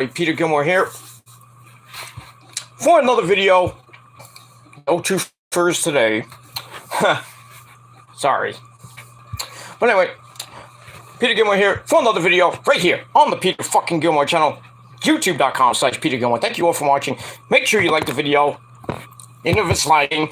Peter Gilmore here for another video. No two furs today. Sorry. But anyway, Peter Gilmore here for another video right here on the Peter fucking Gilmore channel, youtube.com/Peter Gilmore. Thank you all for watching. Make sure you like the video, even if it's lagging.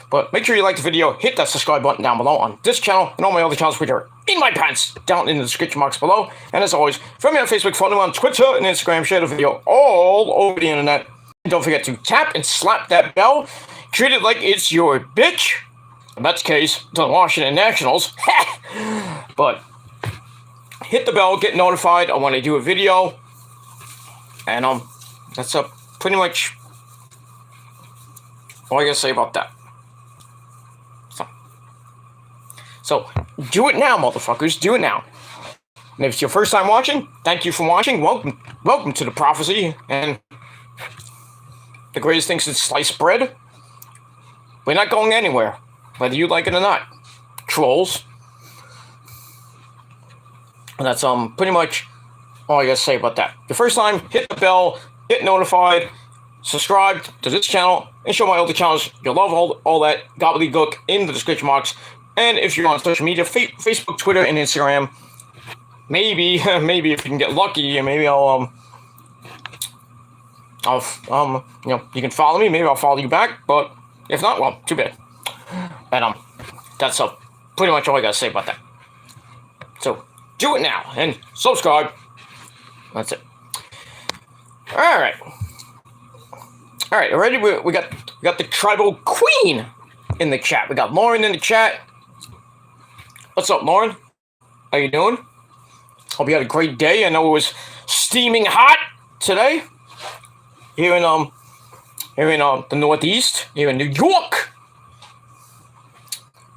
But make sure you like the video, hit that subscribe button down below on this channel and all my other channels, which are in my pants, down in the description box below. And as always, follow me on Facebook, follow me on Twitter and Instagram, share the video all over the internet. And don't forget to tap and slap that bell. Treat it like it's your bitch. In that case, the Washington Nationals. But hit the bell, get notified when I do a video. And that's pretty much all I gotta say about that. So, do it now, motherfuckers. Do it now. And if it's your first time watching, thank you for watching. Welcome to the prophecy and the greatest thing since sliced bread. We're not going anywhere, whether you like it or not. Trolls. And that's pretty much all I gotta say about that. The first time, hit the bell, get notified, subscribe to this channel, and show my other channels. You'll love all that gobbledygook in the description box. And if you're on social media, Facebook, Twitter, and Instagram, maybe if you can get lucky, maybe I'll you can follow me. Maybe I'll follow you back. But if not, well, too bad. And that's pretty much all I gotta say about that. So do it now and subscribe. That's it. All right. Already we got the tribal queen in the chat. We got Lauren in the chat. What's up, Lauren? How you doing? Hope you had a great day. I know it was steaming hot today here in the Northeast, here in New York.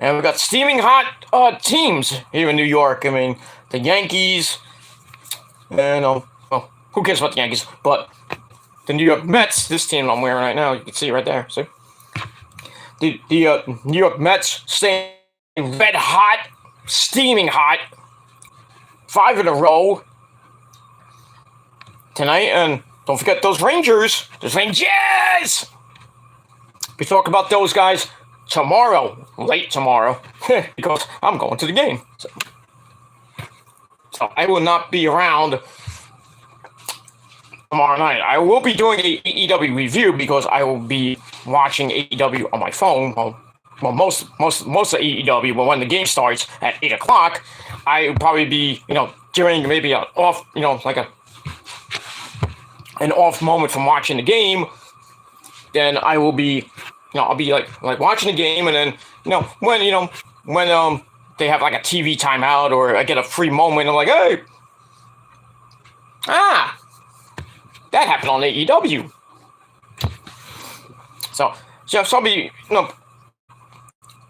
And we got steaming hot teams here in New York. I mean, the Yankees and well, who cares about the Yankees? But the New York Mets, this team I'm wearing right now, you can see right there. See, the New York Mets staying red hot. Steaming hot. 5 in a row tonight, and don't forget those Rangers. Those Rangers! We talk about those guys tomorrow, late tomorrow, because I'm going to the game. So I will not be around tomorrow night. I will be doing a AEW review because I will be watching AEW on my phone. Well, most of AEW, well, when the game starts at 8 o'clock, I will probably be, during maybe an off, like an off moment from watching the game, then I will be, I'll be like watching the game, and then, when they have like a TV timeout or I get a free moment, I'm like, hey, that happened on AEW. So I'll be,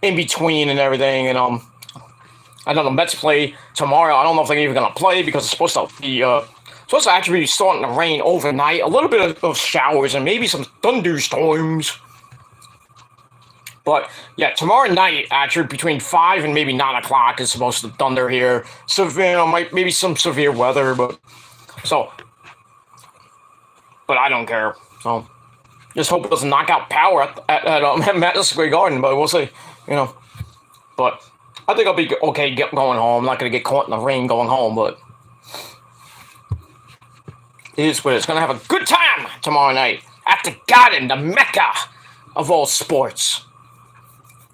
in between and everything, and I know the Mets play tomorrow. I don't know if they're even gonna play because it's supposed to actually be starting to rain overnight. A little bit of showers and maybe some thunderstorms. But yeah, tomorrow night, actually between 5 and maybe 9 o'clock is supposed to thunder here. So maybe some severe weather, but I don't care. So just hope it doesn't knock out power at Madison Square Garden, but we'll see. But I think I'll be okay going home. I'm not going to get caught in the rain going home, but it is what it's going to have a good time tomorrow night at the Garden, the Mecca of all sports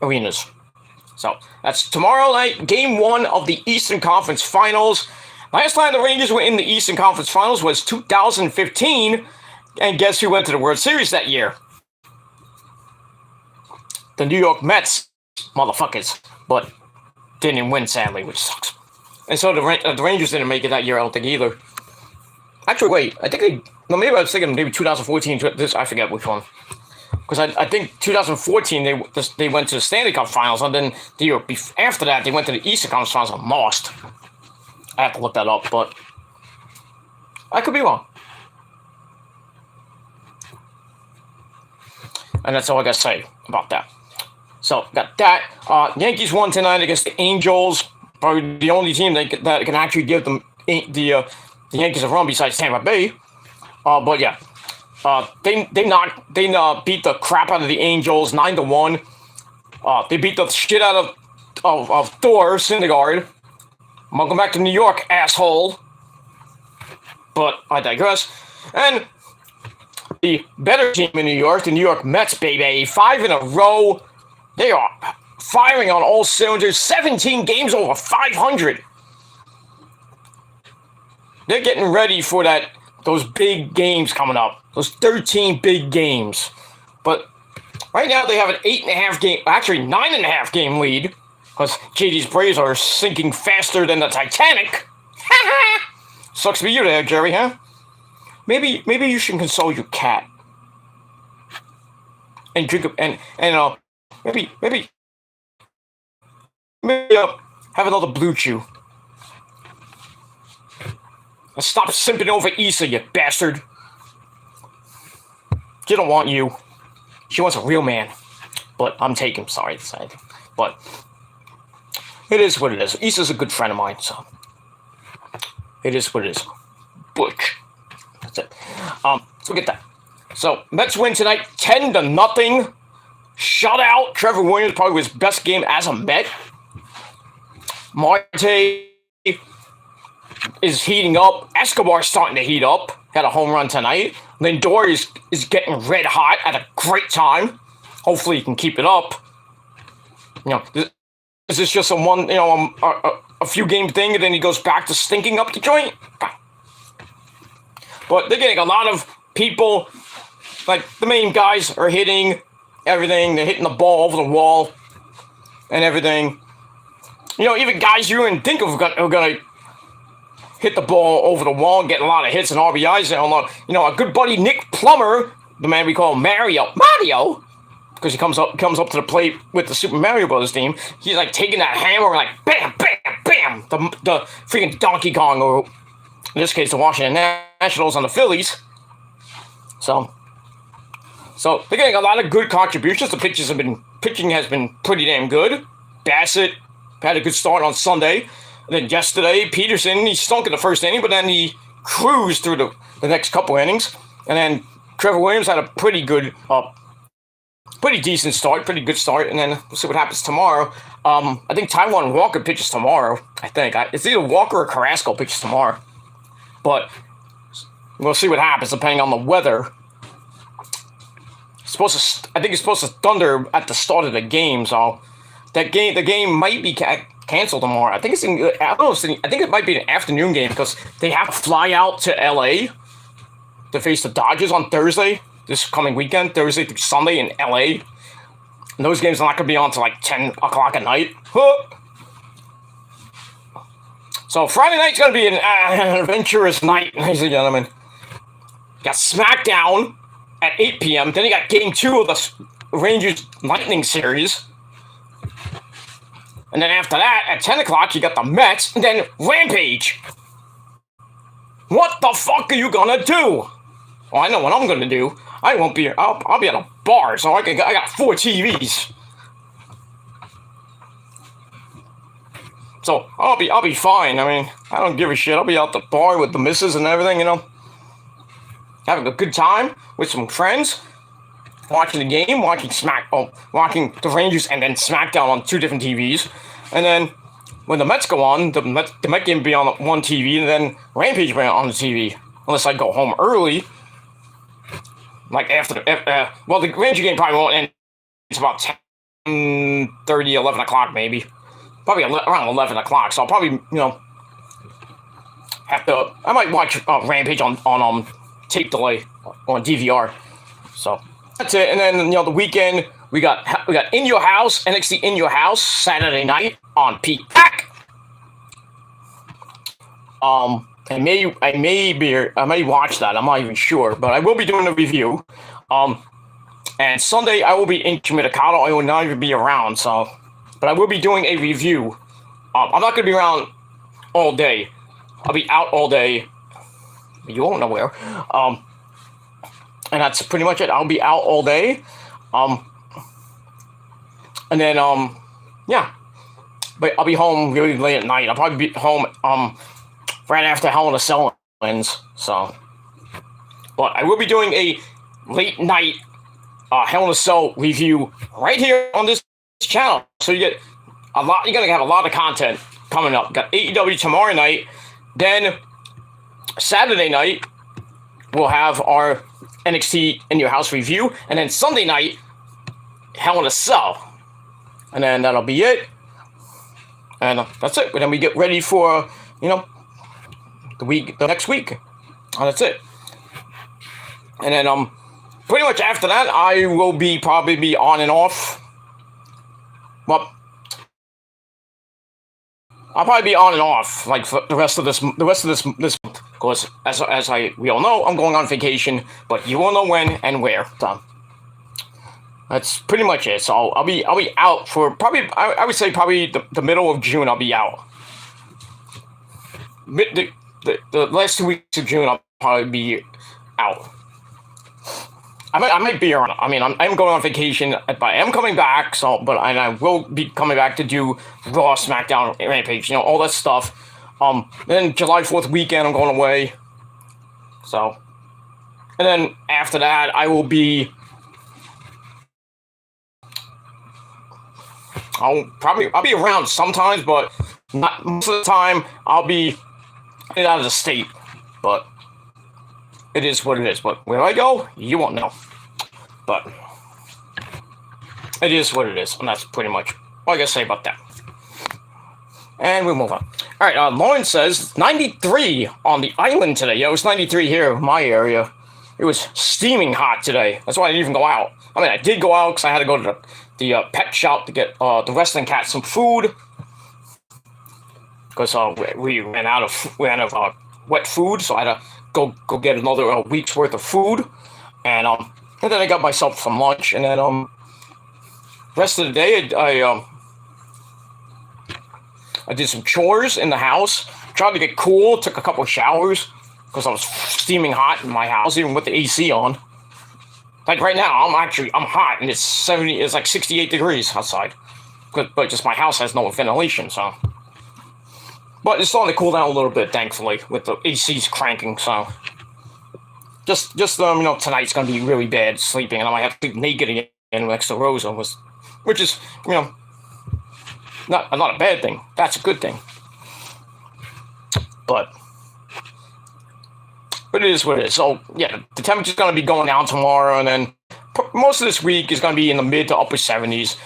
arenas. So that's tomorrow night, Game 1 of the Eastern Conference Finals. Last time the Rangers were in the Eastern Conference Finals was 2015, and guess who went to the World Series that year? The New York Mets. Motherfuckers, but didn't win, sadly, which sucks. And so the Rangers didn't make it that year, I don't think, either. Actually, wait, I think maybe I was thinking maybe 2014, I forget which one. Because I think 2014, they went to the Stanley Cup Finals, and then the year after that, they went to the Eastern Conference Finals and lost. I have to look that up, but I could be wrong. And that's all I got to say about that. So, got that. Yankees won tonight against the Angels. Probably the only team that can actually give them the the Yankees have run besides Tampa Bay. But yeah, they beat the crap out of the Angels 9-1. They beat the shit out of Thor Syndergaard. Welcome back to New York, asshole. But I digress. And the better team in New York, the New York Mets, baby, 5 in a row. They are firing on all cylinders. 17 games over 500. They're getting ready for those big games coming up. Those 13 big games. But right now they have an 8.5 game, actually 9.5 game lead. Because JD's Braves are sinking faster than the Titanic. Sucks to be you there, Jerry, huh? Maybe you should console your cat. And drink maybe have another Blue Chew. And stop simping over Issa, you bastard. She don't want you. She wants a real man. But I'm taking, sorry to say. But it is what it is. Issa's a good friend of mine, so it is what it is. Butch. That's it. So get that. So Mets win tonight, 10-0. Shutout. Trevor Williams probably his best game as a Met. Marte is heating up. Escobar's starting to heat up. Had a home run tonight. Lindor is getting red hot at a great time. Hopefully he can keep it up. You know, this is just a few game thing, and then he goes back to stinking up the joint. But they're getting a lot of people, like the main guys are hitting everything. They're hitting the ball over the wall and everything. You know, even guys you wouldn't think of are going to hit the ball over the wall and get a lot of hits and RBIs. You know, a good buddy, Nick Plummer, the man we call Mario, because he comes up to the plate with the Super Mario Bros. Team. He's like taking that hammer and like bam, bam, bam, the freaking Donkey Kong, or in this case the Washington Nationals on the Phillies. So they're getting a lot of good contributions. The pitching has been pretty damn good. Bassett had a good start on Sunday. And then yesterday, Peterson, he stunk in the first inning, but then he cruised through the next couple innings. And then Trevor Williams had a pretty decent start, pretty good start. And then we'll see what happens tomorrow. I think Taijuan Walker pitches tomorrow. I think it's either Walker or Carrasco pitches tomorrow. But we'll see what happens depending on the weather. I think it's supposed to thunder at the start of the game, so the game might be canceled tomorrow. I think it might be an afternoon game because they have to fly out to LA to face the Dodgers on Thursday, this coming weekend, Thursday through Sunday in LA. And those games are not going to be on until like 10 o'clock at night. So Friday night's going to be an adventurous night, ladies and gentlemen. Got SmackDown at 8 p.m. Then you got Game 2 of the Rangers Lightning series. And then after that, at 10 o'clock, you got the Mets, and then Rampage. What the fuck are you gonna do? Well, I know what I'm gonna do. I won't be. I'll be at a bar, so I got 4 TVs. So I'll be fine. I mean, I don't give a shit. I'll be out the bar with the missus and everything, you know, having a good time with some friends, watching the game, watching the Rangers and then SmackDown on 2 different TVs, and then when the Mets go on, the Met game will be on one TV, and then Rampage will be on the TV, unless I go home early, like after the Ranger game probably won't end. It's about 10:30, 11 o'clock maybe, probably around 11 o'clock. So I'll probably I might watch Rampage on tape delay on DVR. So that's it. And then the weekend we got In Your House, NXT In Your House Saturday night on Peacock. I may watch that. I'm not even sure, but I will be doing a review. And Sunday I will be in Communicado. I will not even be around. But I will be doing a review. I'm not gonna be around all day. I'll be out all day. You won't know where. And that's pretty much it. I'll be out all day. And then yeah. But I'll be home really late at night. I'll probably be home right after Hell in a Cell wins. So, but I will be doing a late night Hell in a Cell review right here on this channel. So you get a lot. You're gonna have a lot of content coming up. Got AEW tomorrow night. Then Saturday night we'll have our NXT in Your House review, and then Sunday night Hell in a Cell, and then that'll be it. And that's it. And then we get ready for the next week. And that's it. And then pretty much after that, I will probably be on and off. Well, I'll probably be on and off like for the rest of this month, because as we all know, I'm going on vacation, but you won't know when and where. So that's pretty much it. So I'll be out for probably, I would say probably the middle of June. I'll be out. The last 2 weeks of June, I'll probably be out. I might be around. I mean, I'm going on vacation, but I am coming back. And I will be coming back to do Raw, SmackDown, Rampage, all that stuff. Then July 4th weekend, I'm going away. So, and then after that, I'll be around sometimes, but not most of the time. I'll be out of the state, but it is what it is. But where I go, you won't know. But it is what it is, and that's pretty much all I gotta say about that. And we'll move on. All right, Lauren says 93 on the island today. Yeah, it was 93 here in my area. It was steaming hot today. That's why I didn't even go out. I mean, I did go out because I had to go to the pet shop to get the wrestling cat some food, because we ran out of wet food, so I had to go get another week's worth of food, and then I got myself some lunch, and then rest of the day I did some chores in the house, tried to get cool, took a couple of showers because I was steaming hot in my house, even with the AC on. Like right now, I'm hot, and it's like 68 degrees outside, but just my house has no ventilation, so. But it's starting to cool down a little bit, thankfully, with the ACs cranking. So, just tonight's gonna be really bad sleeping, and I might have to sleep naked again next to Rosa, which is not a bad thing. That's a good thing. But it is what it is. So yeah, the temperature's gonna be going down tomorrow, and then most of this week is gonna be in the mid to upper 70s.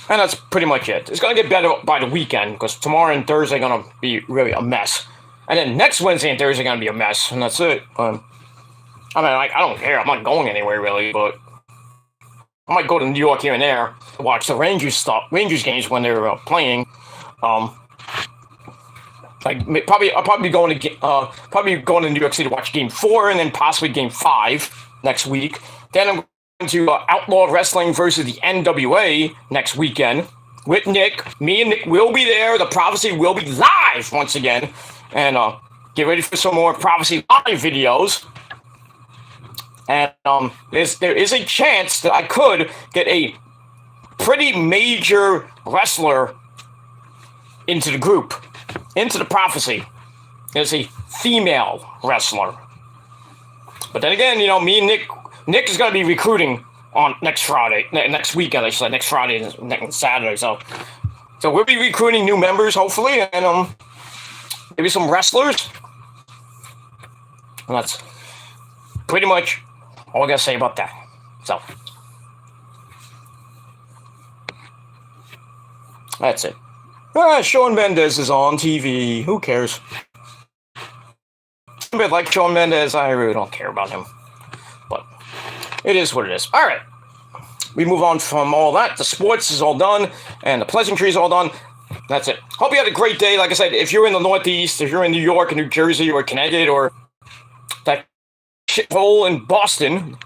And that's pretty much it. It's going to get better by the weekend, because tomorrow and Thursday are going to be really a mess. And then next Wednesday and Thursday are going to be a mess, and that's it. I mean, I don't care. I'm not going anywhere, really, but I might go to New York here and there to watch the Rangers games when they're playing. I'll probably be going to New York City to watch Game 4 and then possibly Game 5 next week. Then I'm to Outlaw Wrestling versus the NWA next weekend with Nick. Me and Nick will be there. The Prophecy will be live once again, and get ready for some more Prophecy live videos. And there is a chance that I could get a pretty major wrestler into the group, into the Prophecy. There's a female wrestler, but then again, me and Nick is going to be recruiting on next weekend, next Friday and next Saturday. So we'll be recruiting new members, hopefully, and maybe some wrestlers. And that's pretty much all I got to say about that. So that's it. Shawn Mendes is on TV. Who cares? A bit like Shawn Mendes, I really don't care about him. But it is what it is. All right. We move on from all that. The sports is all done, and the pleasantry is all done. That's it. Hope you had a great day. Like I said, if you're in the Northeast, if you're in New York or New Jersey or Connecticut or that shithole in Boston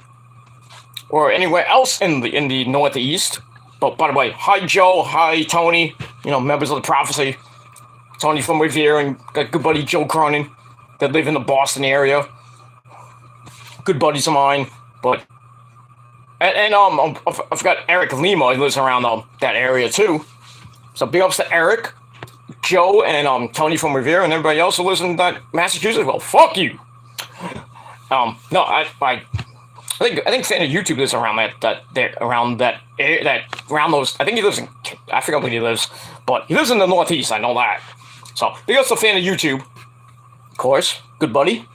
or anywhere else in the Northeast. But by the way, hi Joe, hi Tony, members of the Prophecy. Tony from Revere and got good buddy Joe Cronin that live in the Boston area. Good buddies of mine, but and I've got Eric Lima, who lives around that area too. So big ups to Eric, Joe and Tony from Revere and everybody else who lives in that Massachusetts, well, fuck you. No, I think fan of YouTube lives around around those. I think he lives in, I forget where he lives, but he lives in the Northeast. I know that. So he also a fan of YouTube, of course. Good buddy,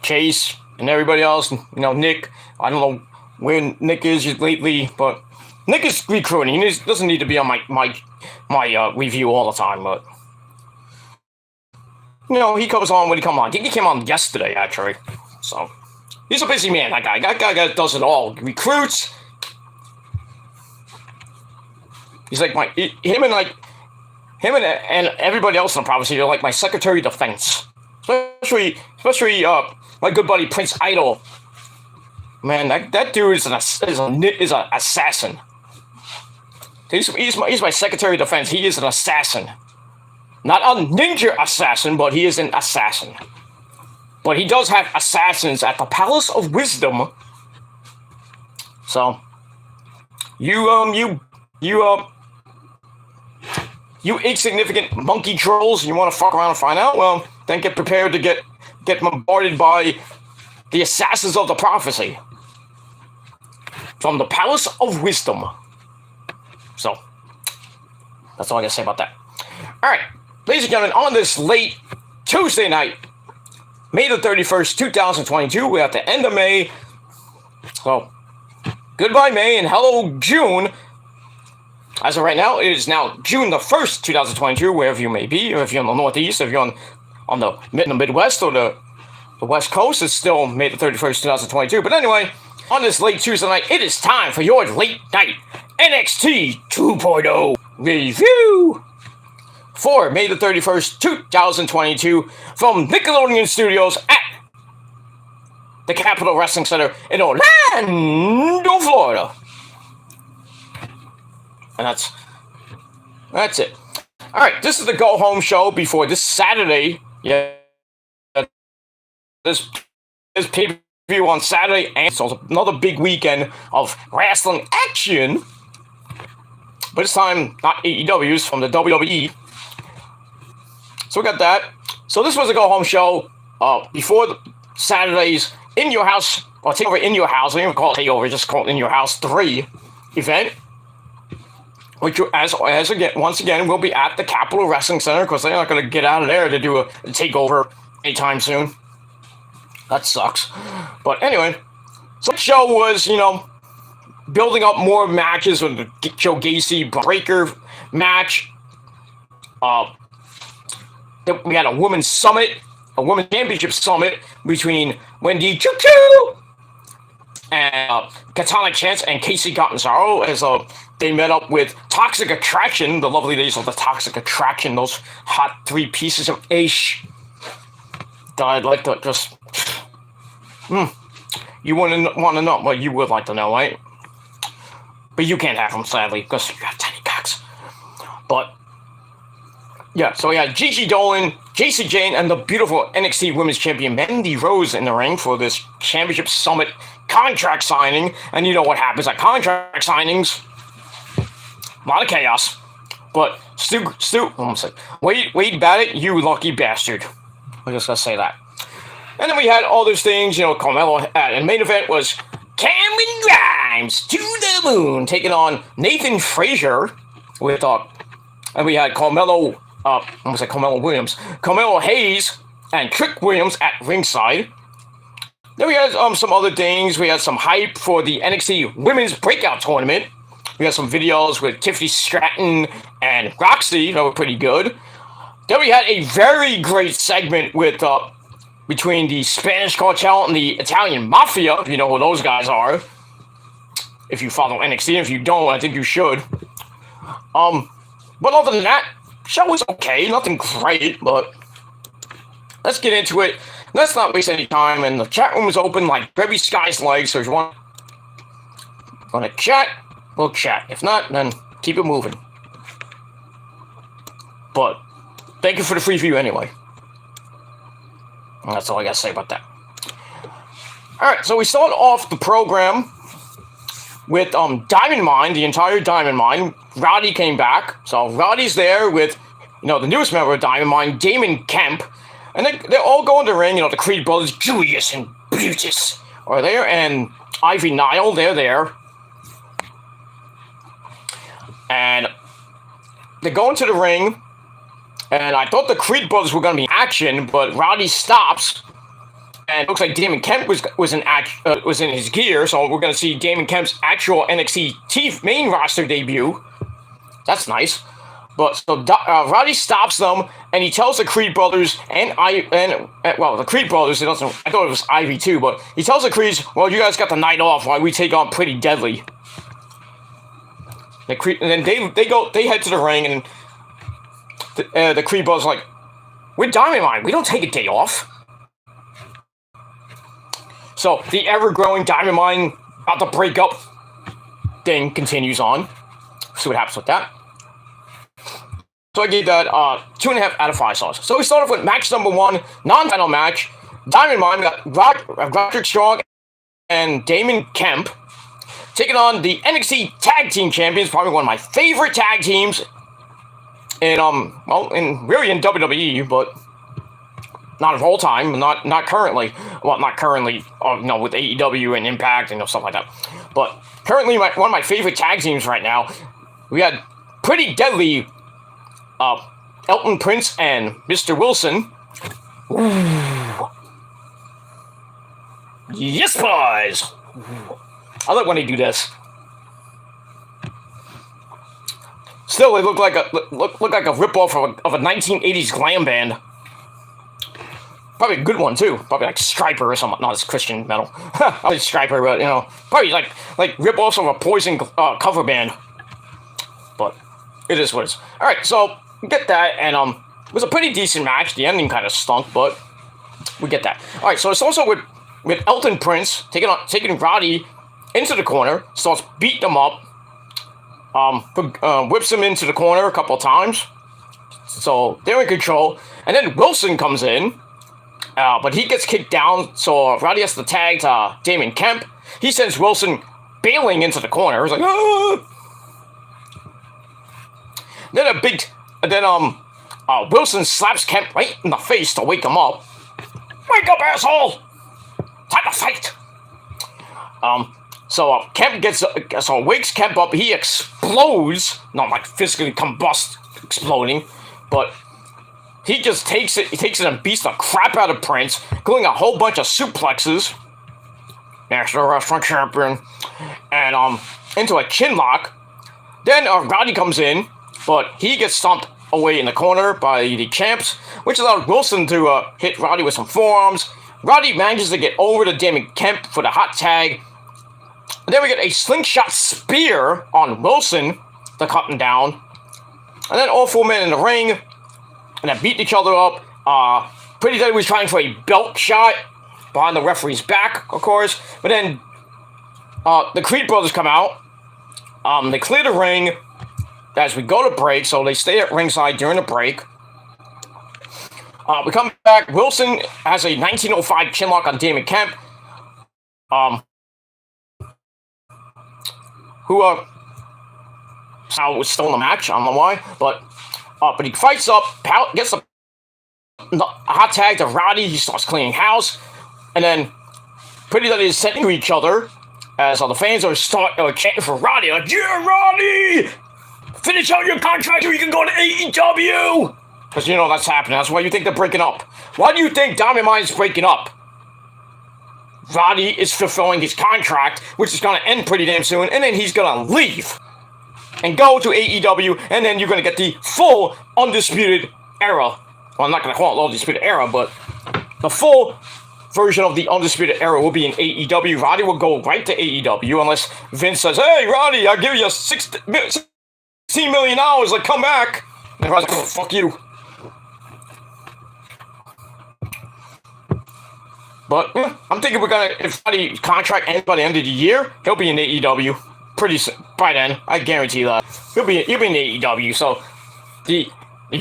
Chase, and everybody else. Nick. I don't know where Nick is lately, but Nick is recruiting. He doesn't need to be on my review all the time, but he comes on when he comes on. He came on yesterday actually, so. He's a busy man, that guy. That guy does it all. He recruits. He's like him and everybody else in the province. They're like my Secretary of Defense. Especially my good buddy Prince Idol. Man, that dude is an assassin. He's my Secretary of Defense. He is an assassin. Not a ninja assassin, but he is an assassin. But he does have assassins at the Palace of Wisdom. So, you insignificant monkey trolls, you want to fuck around and find out? Well, then get prepared to get bombarded by the assassins of the prophecy from the Palace of Wisdom. So, that's all I gotta say about that. All right, ladies and gentlemen, on this late Tuesday night, May the 31st, 2022. We're at the end of May. So, goodbye, May, and hello, June. As of right now, it is now June the 1st, 2022, wherever you may be. Or if you're in the Northeast, if you're on the Midwest or the West Coast, it's still May the 31st, 2022. But anyway, on this late Tuesday night, it is time for your late night NXT 2.0 review. For May the 31st, 2022, from Nickelodeon Studios at the Capitol Wrestling Center in Orlando, Florida. And that's it. All right, this is the go-home show before this Saturday. Yeah, this pay-per-view on Saturday, and so it's another big weekend of wrestling action. But this time, not AEW's, from the WWE. So we got that. So this was a go-home show before Saturday's In Your House, or Takeover In Your House, I don't even call it Takeover, just call it In Your House 3 event. Which, once again, will be at the Capitol Wrestling Center, because they're not going to get out of there to do a takeover anytime soon. That sucks. But anyway, so the show was, building up more matches with the Joe Gacy Breaker match. We had a women's championship summit between Wendy Choo and Katana Chance and Casey Catanzaro as they met up with Toxic Attraction, the lovely ladies of the Toxic Attraction, those hot three pieces of ish that I'd like to just... You wouldn't want to know. Well, you would like to know, right? But you can't have them, sadly, because you have tiny cocks. But... yeah, so we had Gigi Dolan, Jacy Jayne, and the beautiful NXT Women's Champion Mandy Rose in the ring for this Championship Summit contract signing. And you know what happens at contract signings? A lot of chaos. But Wade Barrett, you lucky bastard. I'm just gonna say that. And then we had all those things, Carmelo, and the main event was Cameron Grimes to the moon, taking on Nathan Frazier with, and we had Carmelo Williams, Carmelo Hayes, and Trick Williams at ringside. Then we had some other things. We had some hype for the NXT Women's Breakout Tournament. We had some videos with Tiffany Stratton and Roxy that were pretty good. Then we had a very great segment with between the Spanish Cartel and the Italian Mafia, if you know who those guys are. If you follow NXT, if you don't, I think you should. But other than that, show was okay, nothing great, but let's get into it. Let's not waste any time, and the chat room is open like Baby Sky's legs, so if you want to chat, we'll chat. If not, then keep it moving. But thank you for the free view anyway. And that's all I got to say about that. Alright, so we start off the program with Diamond Mine, the entire Diamond Mine. Roddy came back, so Roddy's there with the newest member of Diamond Mine, Damon Kemp, and they're all going to the ring. The Creed brothers, Julius and Brutus, are there, and Ivy Nile, they're there. And they go into the ring, and I thought the Creed brothers were going to be in action, but Roddy stops, and it looks like Damon Kemp was in his gear, so we're going to see Damon Kemp's actual NXT main roster debut. That's nice. But so Roddy stops them, and he tells the Creed brothers the Creed brothers. I thought it was Ivy too, but he tells the Creeds, "Well, you guys got the night off while we take on Pretty Deadly." And then they head to the ring, and the Creed brothers are like, "We're Diamond Mine. We don't take a day off." So the ever-growing Diamond Mine about to break up thing continues on. See what happens with that. So I gave that 2.5 out of 5 stars. So we start off with match number 1, non-title match. Diamond Mine got Roderick Strong and Damon Kemp taking on the NXT Tag Team Champions, probably one of my favorite tag teams in WWE, but not of all time, not currently. Well, not currently, with AEW and Impact and stuff like that. But currently, one of my favorite tag teams right now. We had Pretty Deadly, Elton Prince and Mr. Wilson. Ooh. Yes, boys! I like when they do this. Still, they look like a ripoff of a 1980s glam band. Probably a good one too. Probably like Stryper or something. Not as Christian metal. I like Stryper, but probably like ripoffs of a Poison cover band. But it is what it is. All right, so we get that, and it was a pretty decent match. The ending kind of stunk, but we get that. All right, so it's also with Elton Prince taking Roddy into the corner, starts beating him up, whips him into the corner a couple of times. So they're in control, and then Wilson comes in, but he gets kicked down. So Roddy has to tag to Damon Kemp. He sends Wilson bailing into the corner. He's like, ah! Then Wilson slaps Kemp right in the face to wake him up. Wake up, asshole! Time to fight! So Kemp wakes Kemp up. He explodes, not like physically combust, exploding, but he just takes it and beats the crap out of Prince, including a whole bunch of suplexes. National Wrestling Champion, and into a chin lock. Then Roddy comes in, but he gets stomped away in the corner by the champs, which allowed Wilson to hit Roddy with some forearms. Roddy manages to get over to Damon Kemp for the hot tag. And then we get a slingshot spear on Wilson to cut him down. And then all 4 men in the ring, and they beat each other up. Pretty Deadly was trying for a belt shot behind the referee's back, of course. But then the Creed brothers come out. They clear the ring as we go to break, so they stay at ringside during the break. We come back. Wilson has a 1905 chinlock on Damon Kemp. Who was still in the match. I don't know why, but he fights up, gets a hot tag to Roddy. He starts cleaning house, and then Pretty Deadly is sent to each other as the fans are chanting for Roddy, like, "Yeah, Roddy! Finish out your contract or you can go to AEW!" Because that's happening. That's why you think they're breaking up. Why do you think Diamond Mine is breaking up? Roddy is fulfilling his contract, which is going to end pretty damn soon, and then he's going to leave and go to AEW, and then you're going to get the full Undisputed Era. Well, I'm not going to call it Undisputed Era, but the full version of the Undisputed Era will be in AEW. Roddy will go right to AEW unless Vince says, "Hey, Roddy, I'll give you $16 million, like, come back." And Roddy's like, "Oh, fuck you." But I'm thinking if Roddy's contract ends by the end of the year, he'll be in AEW pretty soon. By then, I guarantee that he'll be in AEW. So the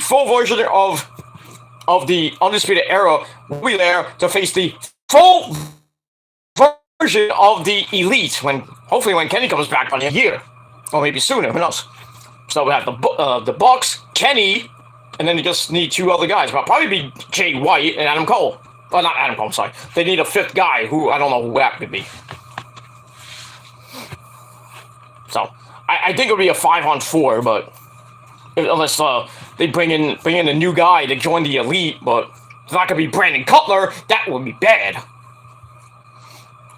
full version of the Undisputed Era will be there to face the full version of the Elite hopefully when Kenny comes back by the end of the year, or maybe sooner. Who knows? So we have the Bucks, Kenny, and then you just need 2 other guys. But probably be Jay White and Adam Cole. Well, not Adam Cole, I'm sorry. They need a 5th guy who I don't know who that could be. So I think it'll be a 5-on-4, but unless they bring in a new guy to join the Elite, but it's not gonna be Brandon Cutler. That would be bad.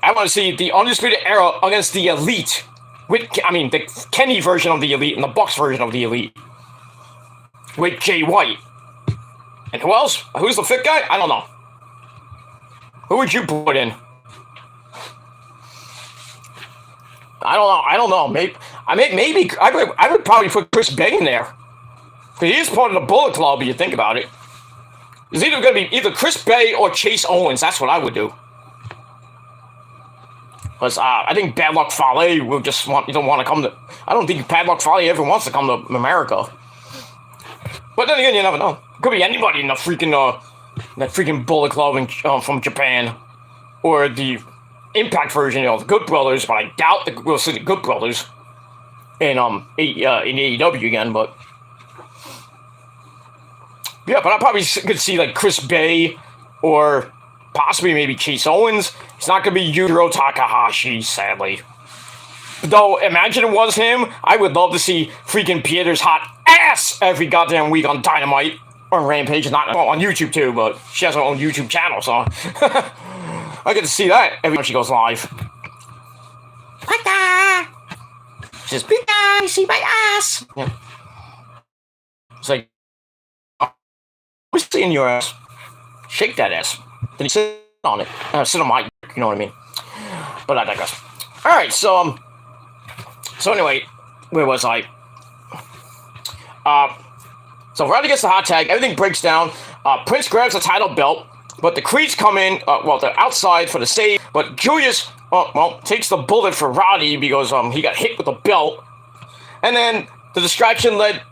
I want to see the Undisputed Era against the Elite. The Kenny version of the Elite and the Bucks version of the Elite. With Jay White. And who else? Who's the 5th guy? I don't know. Who would you put in? I don't know. Maybe I would probably put Chris Bay in there. Because he is part of the Bullet Club, if you think about it. It's either going to be either Chris Bay or Chase Owens. That's what I would do. Because I think Bad Luck Fale will just don't want to come to... I don't think Bad Luck Fale ever wants to come to America. But then again, you never know. Could be anybody in the freaking Bullet Club from Japan. Or the Impact version, the Good Brothers, but I doubt we'll see the Good Brothers in AEW again, but... Yeah, but I probably could see, like, Chris Bay or possibly maybe Chase Owens. It's not going to be Yujiro Takahashi, sadly. Though, imagine it was him, I would love to see freaking Pieter's hot ass every goddamn week on Dynamite or Rampage. Not on YouTube, too, but she has her own YouTube channel, so... I get to see that every time she goes live. Pita! She says, Pita, see my ass! Yeah. It's like, we're seeing your ass. Shake that ass. Then you sit on it. Sit on my, you know what I mean? But I digress. Alright, so anyway, where was I? So Roddy gets the hot tag, everything breaks down. Prince grabs the title belt, but the Creeds come in, they're outside for the save, but Julius, takes the bullet for Roddy because, he got hit with the belt. And then the distraction let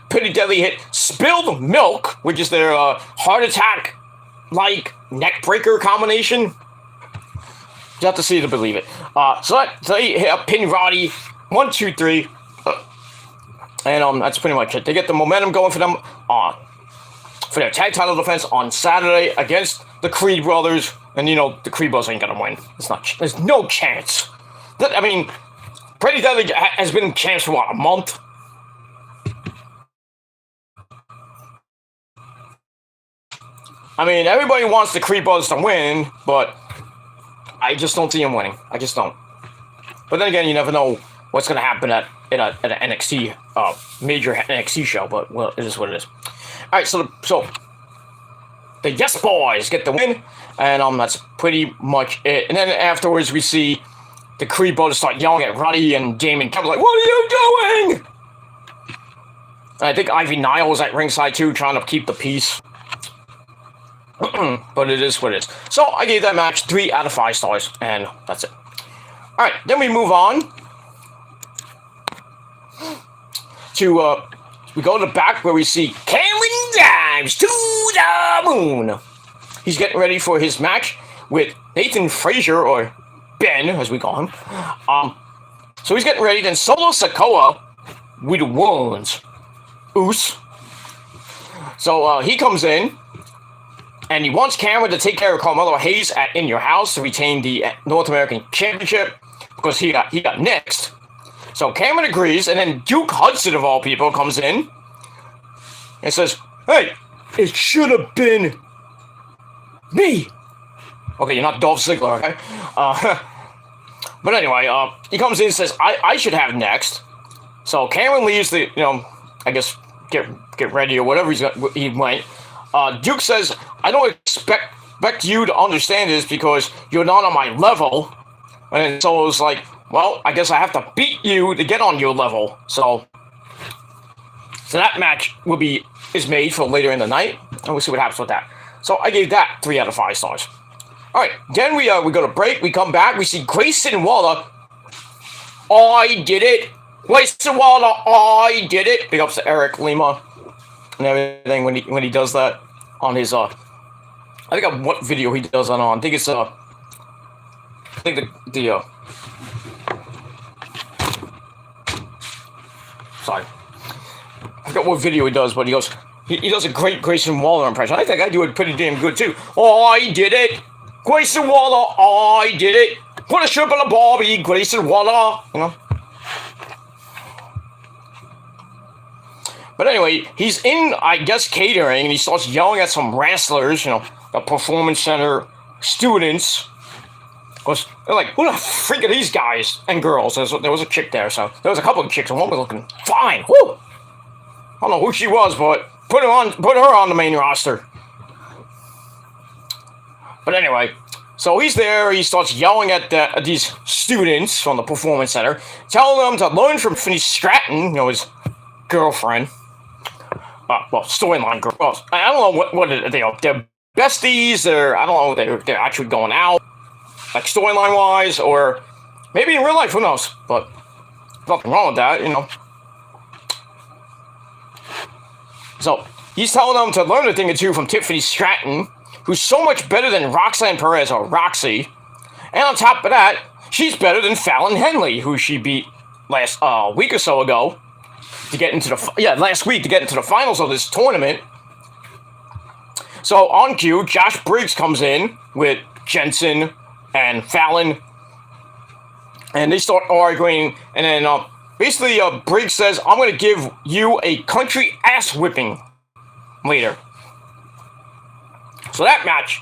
Pretty Deadly hit Spilled Milk, which is their, heart attack-like neck breaker combination. You have to see to believe it. So they pin Roddy, 1, 2, 3, and that's pretty much it. They get the momentum going for them for their tag title defense on Saturday against the Creed Brothers, and the Creed Brothers ain't gonna win. There's no chance. Pretty Deadly has been champs for what, a month? Everybody wants the Creed Brothers to win, but I just don't see them winning. I just don't. But then again, you never know what's going to happen at an NXT, major NXT show, but, well, it is what it is. Alright, so the Yes Boys get the win, and that's pretty much it. And then afterwards, we see the Creed Brothers start yelling at Roddy and Damon Kemp, like, what are you doing? And I think Ivy Nile was at ringside, too, trying to keep the peace. But it is what it is. So I gave that match 3 out of 5 stars, and that's it. Alright, then we move on to, we go to the back where we see Cameron Grimes to the moon. He's getting ready for his match with Nathan Frazier, or Ben, as we call him. So he's getting ready, then Solo Sikoa with wounds. Oos. So, he comes in, and he wants Cameron to take care of Carmelo Hayes at In Your House to retain the North American Championship because he got next. So Cameron agrees, and then Duke Hudson, of all people, comes in and says, hey, it should have been me. Okay, you're not Dolph Ziggler, okay? But anyway, he comes in and says, I should have next. So Cameron leaves the, I guess, get ready or whatever he went. Duke says, I don't expect you to understand this because you're not on my level. And so it was like, well, I guess I have to beat you to get on your level. So that match is made for later in the night, and we'll see what happens with that. So I gave that 3 out of 5 stars. All right, then we go to break. We come back. We see Grayson Waller. I did it. Grayson Waller, I did it. Big ups to Eric Lima and everything when he does that on his I think what video he does that on. I think it's sorry, I forgot what video he does, but he goes, He does a great Grayson Waller impression. I think I do it pretty damn good too. Oh, I did it, Grayson Waller. Oh, I did it. Put a shrimp on a Barbie, Grayson Waller. You know. But anyway, he's in, I guess, catering, and he starts yelling at some wrestlers, you know, the Performance Center students. Because they're like, who the freak are these guys and girls? There was a chick there, so there was a couple of chicks, and one was looking fine. Woo! I don't know who she was, but put her on the main roster. But anyway, so he's there. He starts yelling at these students from the Performance Center, telling them to learn from Tiffany Stratton, you know, his girlfriend. Well, storyline girl. Well, I don't know what they are. They're besties. I don't know. They're actually going out, like storyline wise, or maybe in real life. Who knows? But nothing wrong with that, you know. So he's telling them to learn a thing or two from Tiffany Stratton, who's so much better than Roxanne Perez or Roxy, and on top of that, she's better than Fallon Henley, who she beat last week or so ago. To get into last week to get into the finals of this tournament. So on cue, Josh Briggs comes in with Jensen and Fallon, and they start arguing. And then basically, Briggs says, "I'm going to give you a country ass whipping later." So that match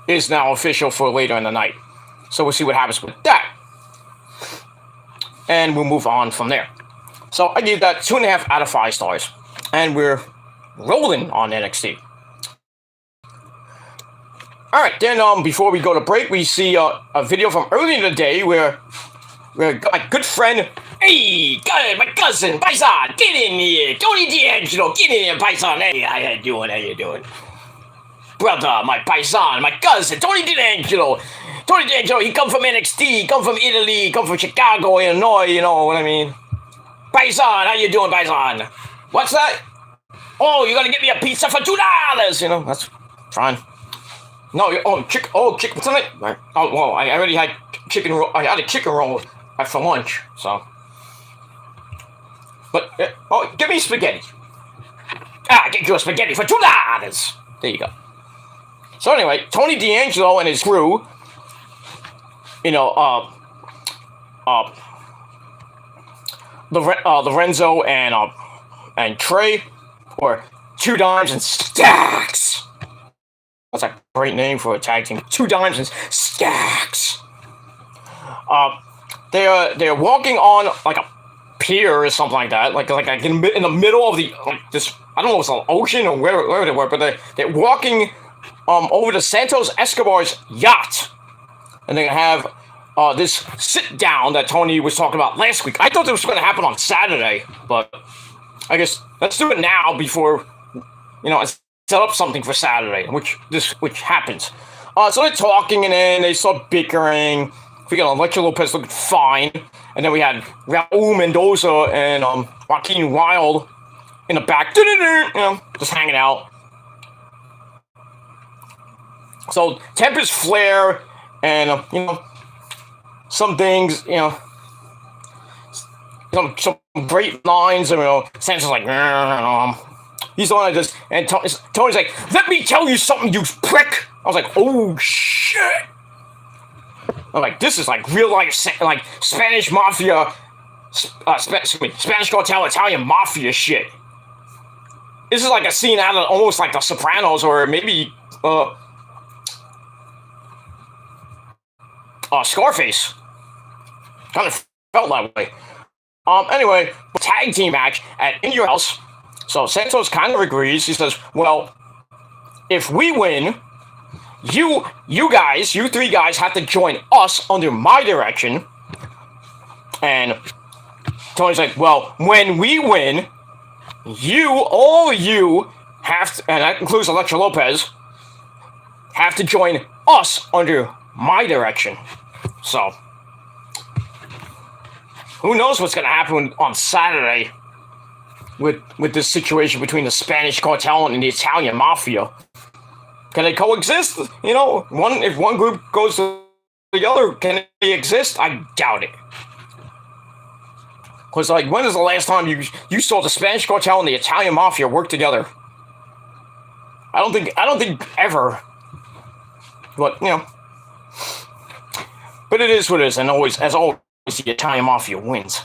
is now official for later in the night. So we'll see what happens with that, and we'll move on from there. So I gave that 2.5 out of 5 stars. And we're rolling on NXT. Alright, then before we go to break, we see a video from earlier in the day where my good friend, hey, my cousin, Paisan, get in here. Tony D'Angelo, get in here, Paisan. Hey, how you doing? Brother, my Paisan, my cousin, Tony D'Angelo. Tony D'Angelo, he come from NXT, he come from Italy, he come from Chicago, Illinois, you know what I mean? Paisan, how you doing, Paisan? What's that? Oh, you're gonna get me a pizza for $2, you know, that's fine. No, chicken, what's in it? Oh, well, I already had chicken roll, I had a chicken roll for lunch, so. But, give me spaghetti. Get you a spaghetti for $2. There you go. So anyway, Tony D'Angelo and his crew, you know, Lorenzo and Trey, or Two Dimes and Stacks. That's a great name for a tag team. Two Dimes and Stacks. They're walking on like a pier or something like that, like in the middle of the this. I don't know if it's an ocean or where they were, but they're walking over to Santos Escobar's yacht, and they have this sit down that Tony was talking about last week. I thought this was going to happen on Saturday, but I guess let's do it now before, you know, set up something for Saturday, which happens. So they're talking, and then they start bickering. We got Elektra Lopez looking fine, and then we had Raul Mendoza and Joaquin Wilde in the back, you know, just hanging out. So Tempest Flair and you know, some things, you know, some great lines. You know, Santos like, he's on this, and Tony's like, "Let me tell you something, you prick." I was like, "Oh shit!" I'm like, "This is like real life, like Spanish mafia, Spanish cartel, Italian mafia shit." This is like a scene out of almost like The Sopranos, or maybe Scarface. Kind of felt that way. Anyway, tag team match at In Your House. So Santos kind of agrees. He says, "Well, if we win, you three guys have to join us under my direction." And Tony's like, "Well, when we win, all you have to," and that includes Elektra Lopez, "have to join us under my direction." So, who knows what's going to happen on Saturday with this situation between the Spanish cartel and the Italian mafia. Can they coexist? You know, if one group goes to the other, can they exist? I doubt it. Because, like, when is the last time you saw the Spanish cartel and the Italian mafia work together? I don't think ever. But but it is what it is, and as always, the Italian Mafia wins.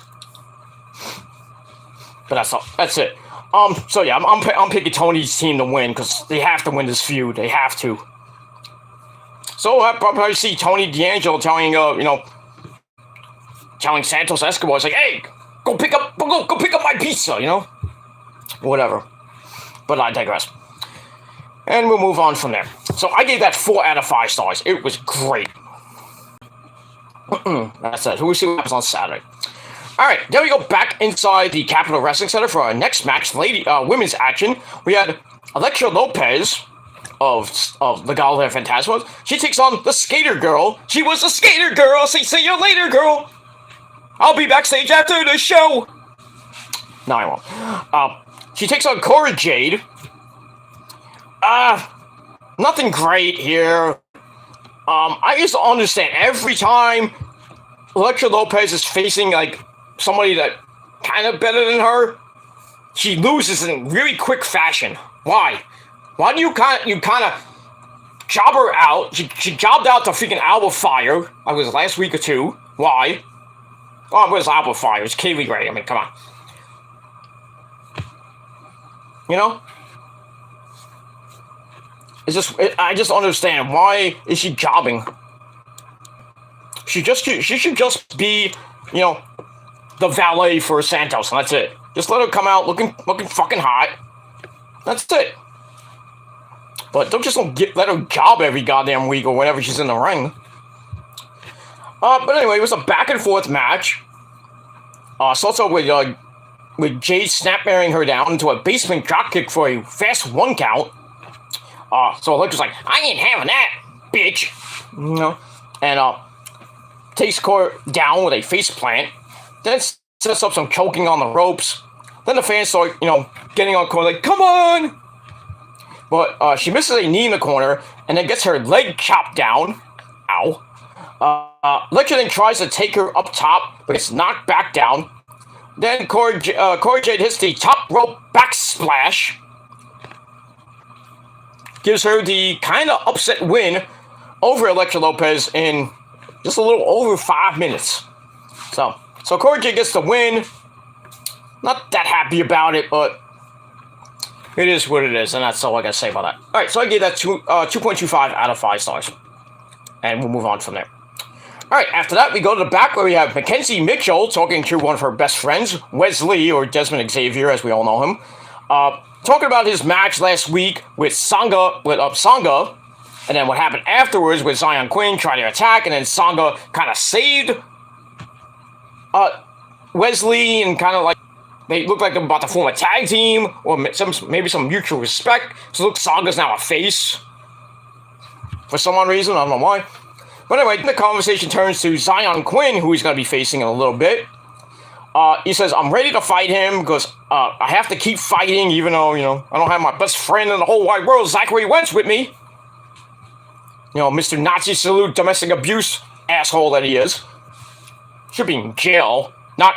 But that's it. So yeah, I'm picking Tony's team to win because they have to win this feud. They have to. So I probably see Tony D'Angelo telling telling Santos Escobar, it's like, hey, go pick up my pizza, whatever. But I digress. And we'll move on from there. So I gave that 4 out of 5 stars. It was great. That's it. We'll see what happens on Saturday. All right, then we go back inside the Capitol Wrestling Center for our next match, women's action. We had Elektra Lopez of Legado del Fantasma. She takes on the Skater Girl. She was the Skater Girl. See you later, girl. I'll be backstage after the show. No, I won't. She takes on Cora Jade. Nothing great here. I just don't understand. Every time Elektra Lopez is facing, like, somebody that kind of better than her, she loses in really quick fashion. Why? Why do you kind of job her out? She jobbed out to freaking Alba Fire. I was last week or two. Why? Oh, it was Alba Fire. It's Kaylee Ray. I mean, come on. I just don't understand. Why is she jobbing? She should just be, the valet for Santos, and that's it. Just let her come out looking fucking hot. That's it. But don't let her job every goddamn week or whenever she's in the ring. But anyway, it was a back and forth match. Starts out with Jade snap-marrying her down into a basement dropkick for a fast 1 count. So Elektra's like, I ain't having that, bitch. And takes Cora down with a face plant. Then sets up some choking on the ropes. Then the fans start, getting on Cora like, come on! But she misses a knee in the corner and then gets her leg chopped down. Ow. Elektra then tries to take her up top, but gets knocked back down. Then Cora Jade hits the top rope backsplash. Gives her the kind of upset win over Elektra Lopez in just a little over 5 minutes. So Cora Jade gets the win. Not that happy about it, but it is what it is, and that's all I gotta say about that. Alright, so I gave that 2.25 out of 5 stars. And we'll move on from there. Alright, after that, we go to the back where we have Mackenzie Mitchell talking to one of her best friends, Wesley, or Desmond Xavier, as we all know him. Talking about his match last week with Sanga, and then what happened afterwards with Zion Quinn trying to attack, and then Sanga kind of saved Wesley, and kind of like they look like they're about to form a tag team, or maybe some mutual respect. So look, Sanga's now a face for some odd reason. I don't know why. But anyway, the conversation turns to Zion Quinn, who he's going to be facing in a little bit. He says, I'm ready to fight him because I have to keep fighting even though, I don't have my best friend in the whole wide world, Zachary Wentz, with me. Mr. Nazi salute, domestic abuse asshole that he is. Should be in jail.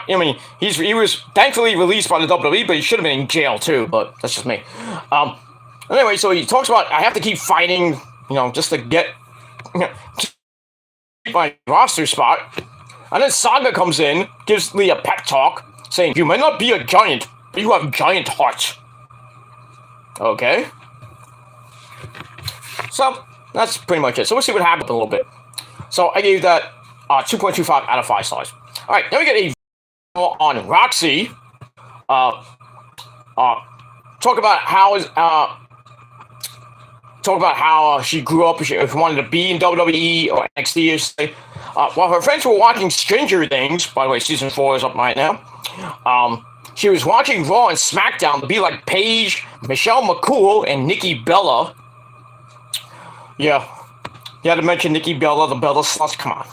He was thankfully released by the WWE, but he should have been in jail too, but that's just me. Anyway, so he talks about, I have to keep fighting, just to get my roster spot. And then Saga comes in, gives Lee a pep talk, saying, you may not be a giant, but you have giant heart. Okay. So, that's pretty much it. So we'll see what happens a little bit. So I gave that 2.25 out of 5 stars. Alright, then we get a video on Roxy. Talk about how she grew up, she wanted to be in WWE or NXT. While her friends were watching Stranger Things, by the way, season 4 is up right now, she was watching Raw and SmackDown to be like Paige, Michelle McCool, and Nikki Bella. Yeah. You had to mention Nikki Bella, the Bella Sluts. Come on.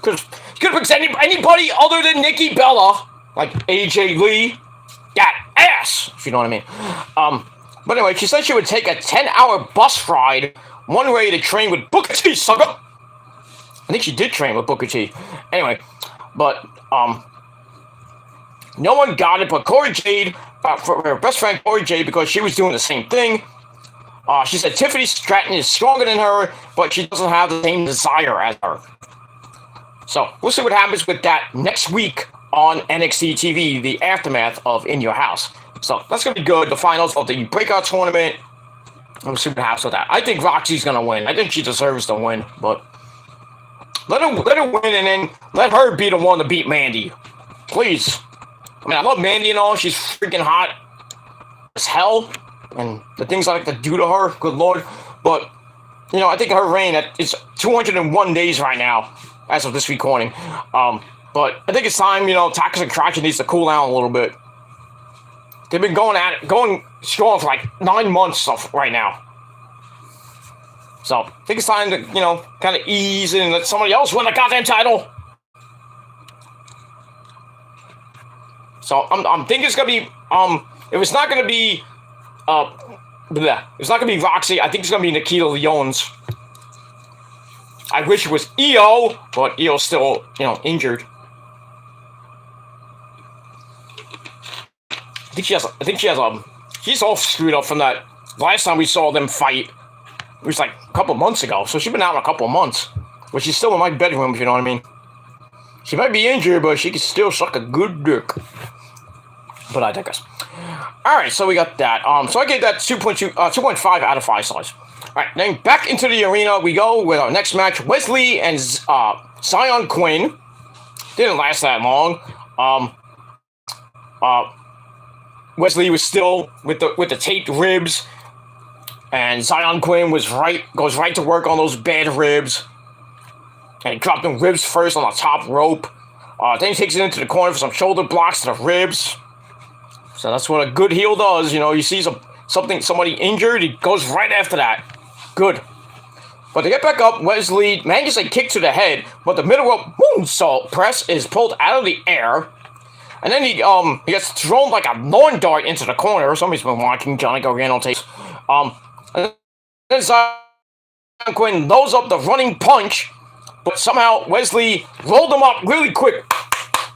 Could have picked anybody other than Nikki Bella, like AJ Lee. Got ass, if you know what I mean. But anyway, she said she would take a 10-hour bus ride one way to train with Booker T, sucker. I think she did train with Booker T. Anyway, but no one got it but Cora Jade, for her best friend Cora Jade, because she was doing the same thing. She said Tiffany Stratton is stronger than her, but she doesn't have the same desire as her. So we'll see what happens with that next week on NXT TV, the aftermath of In Your House. So that's going to be good. The finals of the breakout tournament. We'll see what happens with that. I think Roxy's going to win. I think she deserves to win, but let her win and then let her be the one to beat Mandy. Please. I mean, I love Mandy and all. She's freaking hot as hell. And the things I like to do to her, good lord. But, I think her reign is 201 days right now, as of this recording. But I think it's time, Takis and Crockett needs to cool down a little bit. They've been going strong for like 9 months right now. So I think it's time to, kind of ease in and let somebody else win the goddamn title. So I'm thinking it's gonna be if it's not gonna be it's not gonna be Roxy. I think it's gonna be Nikita Lyons. I wish it was Io, but Io's still injured. I think she's all screwed up from that last time we saw them fight. It was like a couple months ago, so she's been out in a couple of months. But she's still in my bedroom, if you know what I mean. She might be injured, but she can still suck a good dick. But I digress. Alright, so we got that. So I gave that 2.5 out of 5 stars. Alright, then back into the arena we go with our next match. Wesley and Zion Quinn. Didn't last that long. Wesley was still with the taped ribs. And Zion Quinn goes right to work on those bad ribs. And he dropped them ribs first on the top rope. Then he takes it into the corner for some shoulder blocks to the ribs. So that's what a good heel does. He sees somebody injured, he goes right after that. Good. But to get back up, Wesley manages a kick to the head, but the middle rope moonsault press is pulled out of the air. And then he gets thrown like a lawn dart into the corner. Somebody's been watching Johnny Gargano tapes. And then Zion Quinn loads up the running punch, but somehow Wesley rolled him up really quick.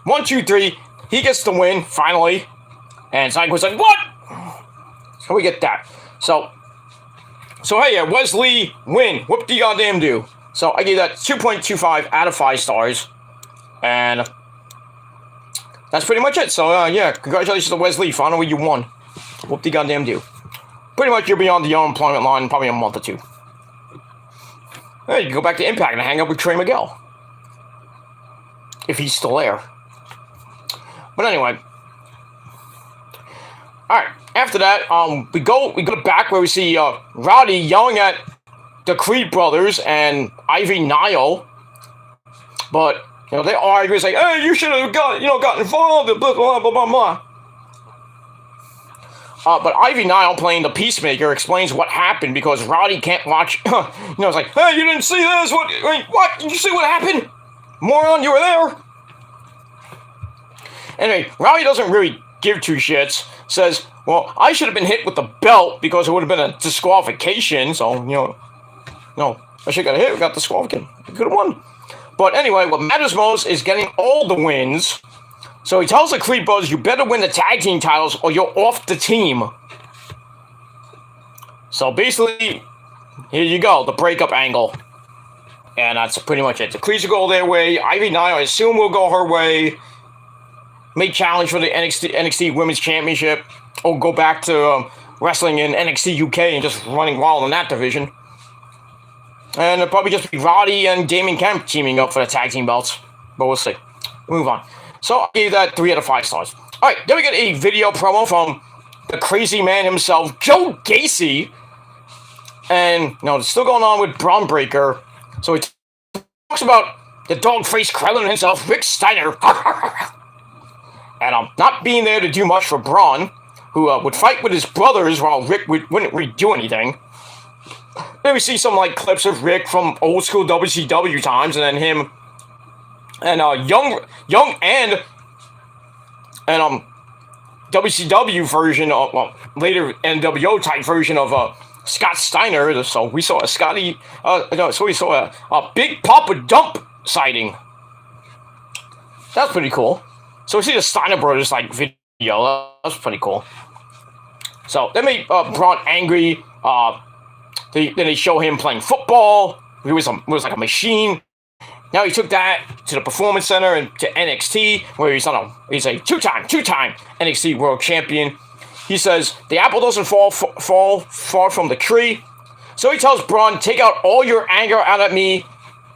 1, 2, 3. He gets the win, finally. And Zion Quinn's like, what? So we get that. So hey, Wesley win. Whoop de goddamn do. So I gave that 2.25 out of 5 stars. And that's pretty much it. So congratulations to Wesley. Finally you won. Whoop de goddamn do. Pretty much you're beyond the unemployment line in probably a month or 2. Hey, you can go back to Impact and hang out with Trey Miguel. If he's still there. But anyway. Alright, after that, we go back where we see Rowdy yelling at the Creed brothers and Ivy Nile. But, they argue, it's like, hey, you should have gotten involved, and blah, blah, blah, blah, blah. But Ivy Nile, playing the Peacemaker, explains what happened because Rowdy can't watch. It's like, hey, you didn't see this? What? Did you see what happened? Moron, you were there. Anyway, Rowdy doesn't really give 2 shits. Says, well, I should have been hit with the belt because it would have been a disqualification. So, no, I should have got hit. We got disqualified. We could have won. But anyway, what matters most is getting all the wins. So he tells the Creed brothers, you better win the tag team titles or you're off the team. So basically, here you go, the breakup angle. And that's pretty much it. The Creeds will go their way. Ivy Nile, I assume, will go her way. May challenge for the NXT Women's Championship. Or go back to wrestling in NXT UK and just running wild in that division. And it'll probably just be Roddy and Damien Kemp teaming up for the tag team belts. But we'll see. Move on. So I gave that 3 out of 5 stars. Alright, then we get a video promo from the crazy man himself, Joe Gacy. And, it's still going on with Braun Breaker. So he talks about the dog-faced Krellin himself, Rick Steiner. And not being there to do much for Braun, who would fight with his brothers while Rick wouldn't really do anything. Then we see some clips of Rick from old school WCW times, and then him and young and WCW version of later NWO type version of Scott Steiner. So we saw we saw a Big Papa Dump sighting. That's pretty cool. So we see the Steiner brothers video. That's pretty cool. So they made Braun angry. Then they show him playing football. He was like a machine. Now he took that to the Performance Center and to NXT, where he's a two-time NXT World Champion. He says the apple doesn't fall far from the tree. So he tells Braun, take out all your anger out at me,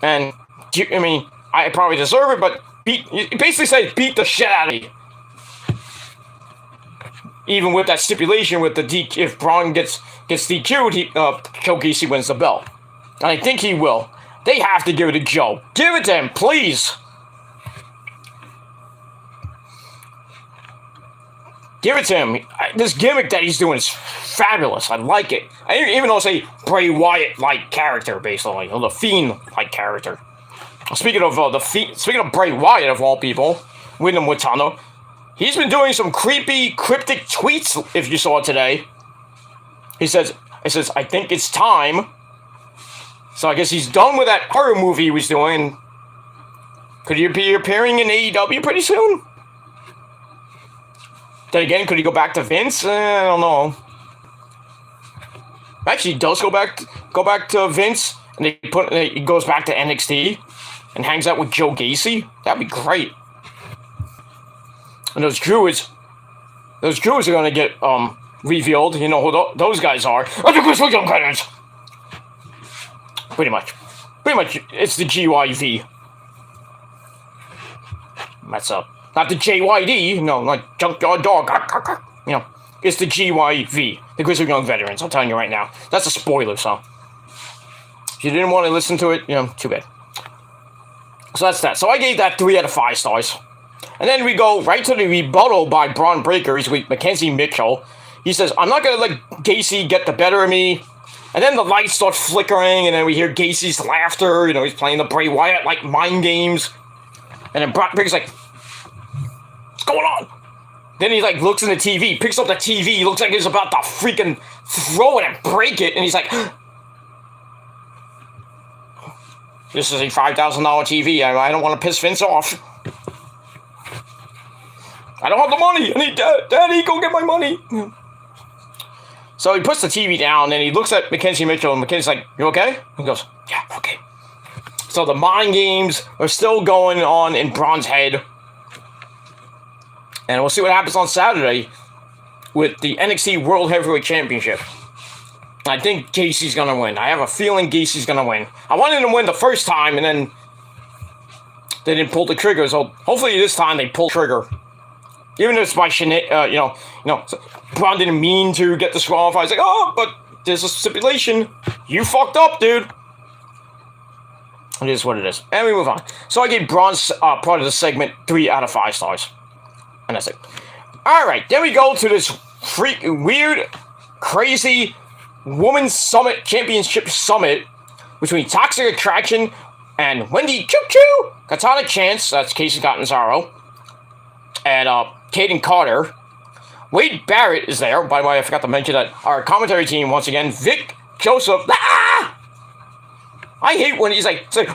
and I mean, I probably deserve it, but he basically says beat the shit out of me. Even with that stipulation with the DQ, if Braun gets DQ'd, Joe Gacy wins the belt. And I think he will. They have to give it to Joe. Give it to him, please. Give it to him. This gimmick that he's doing is fabulous. I like it. Even though it's a Bray Wyatt-like character, basically, or the Fiend-like character. Speaking of Bray Wyatt, of all people, Wyndham Watano, he's been doing some creepy, cryptic tweets. If you saw it today, it says, I think it's time. So I guess he's done with that horror movie he was doing. Could he be appearing in AEW pretty soon? Then again, could he go back to Vince? I don't know. Actually, he does go back to Vince, and he goes back to NXT and hangs out with Joe Gacy. That'd be great. And those Druids are gonna get revealed. You know who those guys are? Pretty much, it's the GYV. That's not the JYD. No, not Junkyard Dog. You know, it's the GYV, the Grizzly Young Veterans. I'm telling you right now. That's a spoiler, so if you didn't want to listen to it, you know, too bad. So that's that. So I gave that 3 out of 5 stars. And then we go right to the rebuttal by Braun Breaker. He's with Mackenzie Mitchell. He says, I'm not going to let Gacy get the better of me. And then the lights start flickering, and then we hear Gacy's laughter. You know, he's playing the Bray Wyatt like mind games. And then Braun Breaker's like, what's going on? Then he like looks in the TV, picks up the TV. He looks like he's about to freaking throw it and break it. And he's like, this is a $5,000 TV. I don't want to piss Vince off. I don't have the money. I need Daddy, go get my money. So he puts the TV down, and he looks at Mackenzie Mitchell, and Mackenzie's like, you okay? He goes, yeah, okay. So the mind games are still going on in Braun's head. And we'll see what happens on Saturday with the NXT World Heavyweight Championship. I think Gacy's going to win. I have a feeling Gacy's going to win. I wanted him to win the first time, and then they didn't pull the trigger. So hopefully this time they pull the trigger. Even if it's by Braun didn't mean to get disqualified. It's like, oh, but there's a stipulation. You fucked up, dude. It is what it is. And we move on. So I gave Braun's part of the segment 3 out of 5 stars. And that's it. Alright, then we go to this weird, crazy Women's Summit Championship Summit between Toxic Attraction and Wendy Choo Choo, Katana Chance, that's Casey Catanzaro, and Kaden Carter. Wade Barrett is there. By the way, I forgot to mention that our commentary team, once again, Vic Joseph. I hate when he's like shut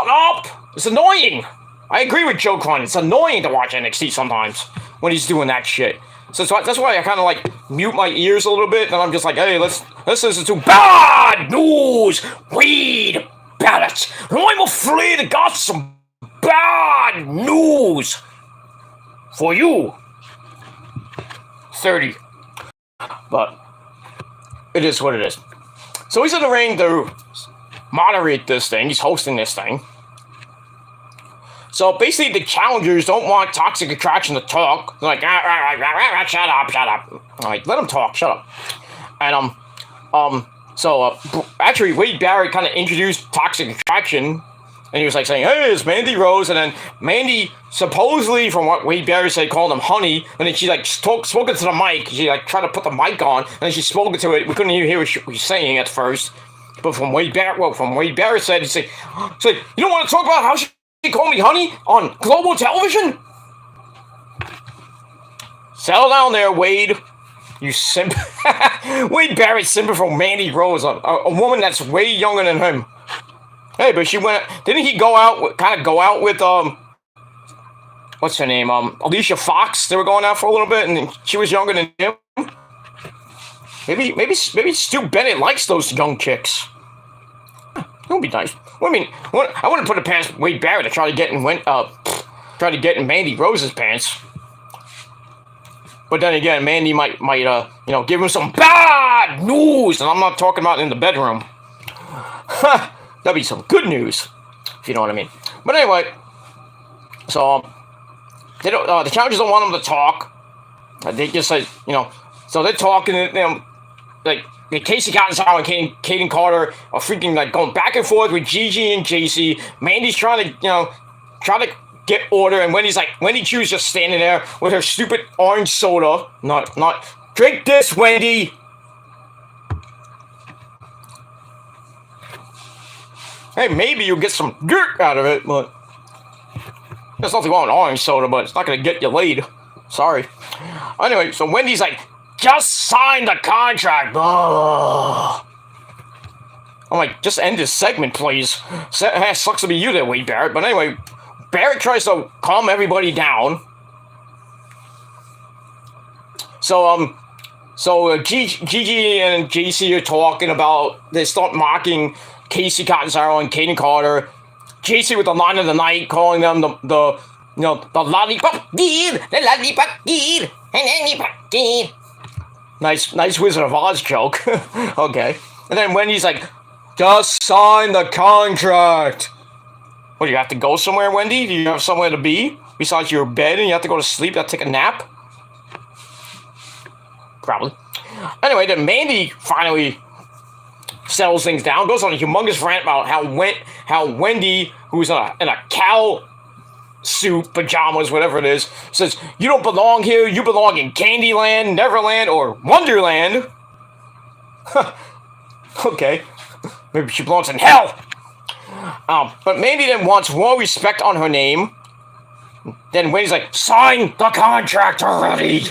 up. It's annoying. I agree with Joe Klein. It's annoying to watch NXT sometimes when he's doing that shit. So that's why I kind of like mute my ears a little bit, and I'm just like, hey, let's listen to Bad News, Wade Barrett. I'm afraid I got some bad news for you. 30. But it is what it is. So he's in the ring to moderate this thing. He's hosting this thing. So basically the challengers don't want Toxic Attraction to talk. They're like, shut up. All right, let them talk, shut up. And actually Wade Barrett kind of introduced Toxic Attraction. And he was like saying, hey, it's Mandy Rose. And then Mandy, supposedly, from what Wade Barrett said, called him honey. And then she like spoke into the mic. She like tried to put the mic on. And then she spoke into it. We couldn't even hear what she was saying at first. But from Wade Barrett said, he said, you don't want to talk about how she called me honey on global television? Settle down there, Wade. You simp. Wade Barrett simping for Mandy Rose, a woman that's way younger than him. Hey, but she went. Didn't he go out with what's her name? Alicia Fox. They were going out for a little bit, and she was younger than him. Maybe Stu Bennett likes those young chicks. That would be nice. I mean, I wouldn't put it past Wade Barrett to try to get in Mandy Rose's pants. But then again, Mandy might give him some bad news, and I'm not talking about in the bedroom. That'd be some good news, if you know what I mean. But anyway, so they don't. The challengers don't want them to talk. They just say, so they're talking. Like Casey Catanzaro and Kaden Carter are freaking like going back and forth with Gigi and JC. Mandy's trying to get order, and Wendy Q's just standing there with her stupid orange soda. Not drink this, Wendy. Hey, maybe you'll get some dirt out of it, but there's nothing wrong with orange soda, but it's not gonna get you laid. Sorry. Anyway, so Wendy's like, just sign the contract. Ugh. I'm like, just end this segment, please. Sucks to be you there, Wade Barrett. But anyway, Barrett tries to calm everybody down. So Gigi and JC are talking about, they start mocking Casey Catanzaro and Kaden Carter. JC with the line of the night, calling them the lollipop kid, the lollipop kid, and lollipop kid. Nice Wizard of Oz joke. Okay. And then Wendy's like, just sign the contract. What, do you have to go somewhere, Wendy? Do you have somewhere to be? Besides your bed and you have to go to sleep? You have to take a nap? Probably. Anyway, then Mandy finally settles things down, goes on a humongous rant about how Wendy, who's in a cow suit, pajamas, whatever it is, says, you don't belong here, you belong in Candyland, Neverland, or Wonderland. Okay. Maybe she belongs in hell. But Mandy then wants more respect on her name. Then Wendy's like, sign the contract already.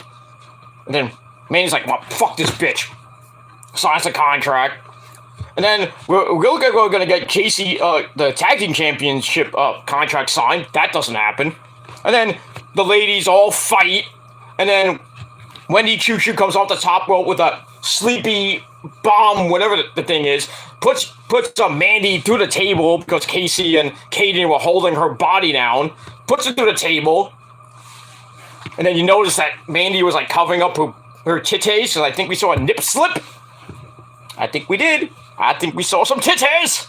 And then Mandy's like, well, fuck this bitch. Signs the contract. And then we're going to get Casey, the tag team championship contract signed. That doesn't happen. And then the ladies all fight. And then Wendy Choo Choo comes off the top rope with a sleepy bomb, whatever the thing is. Puts Mandy through the table because Casey and Kaden were holding her body down. Puts her through the table. And then you notice that Mandy was like covering up her titties. So I think we saw a nip slip. I think we did. I think we saw some titties.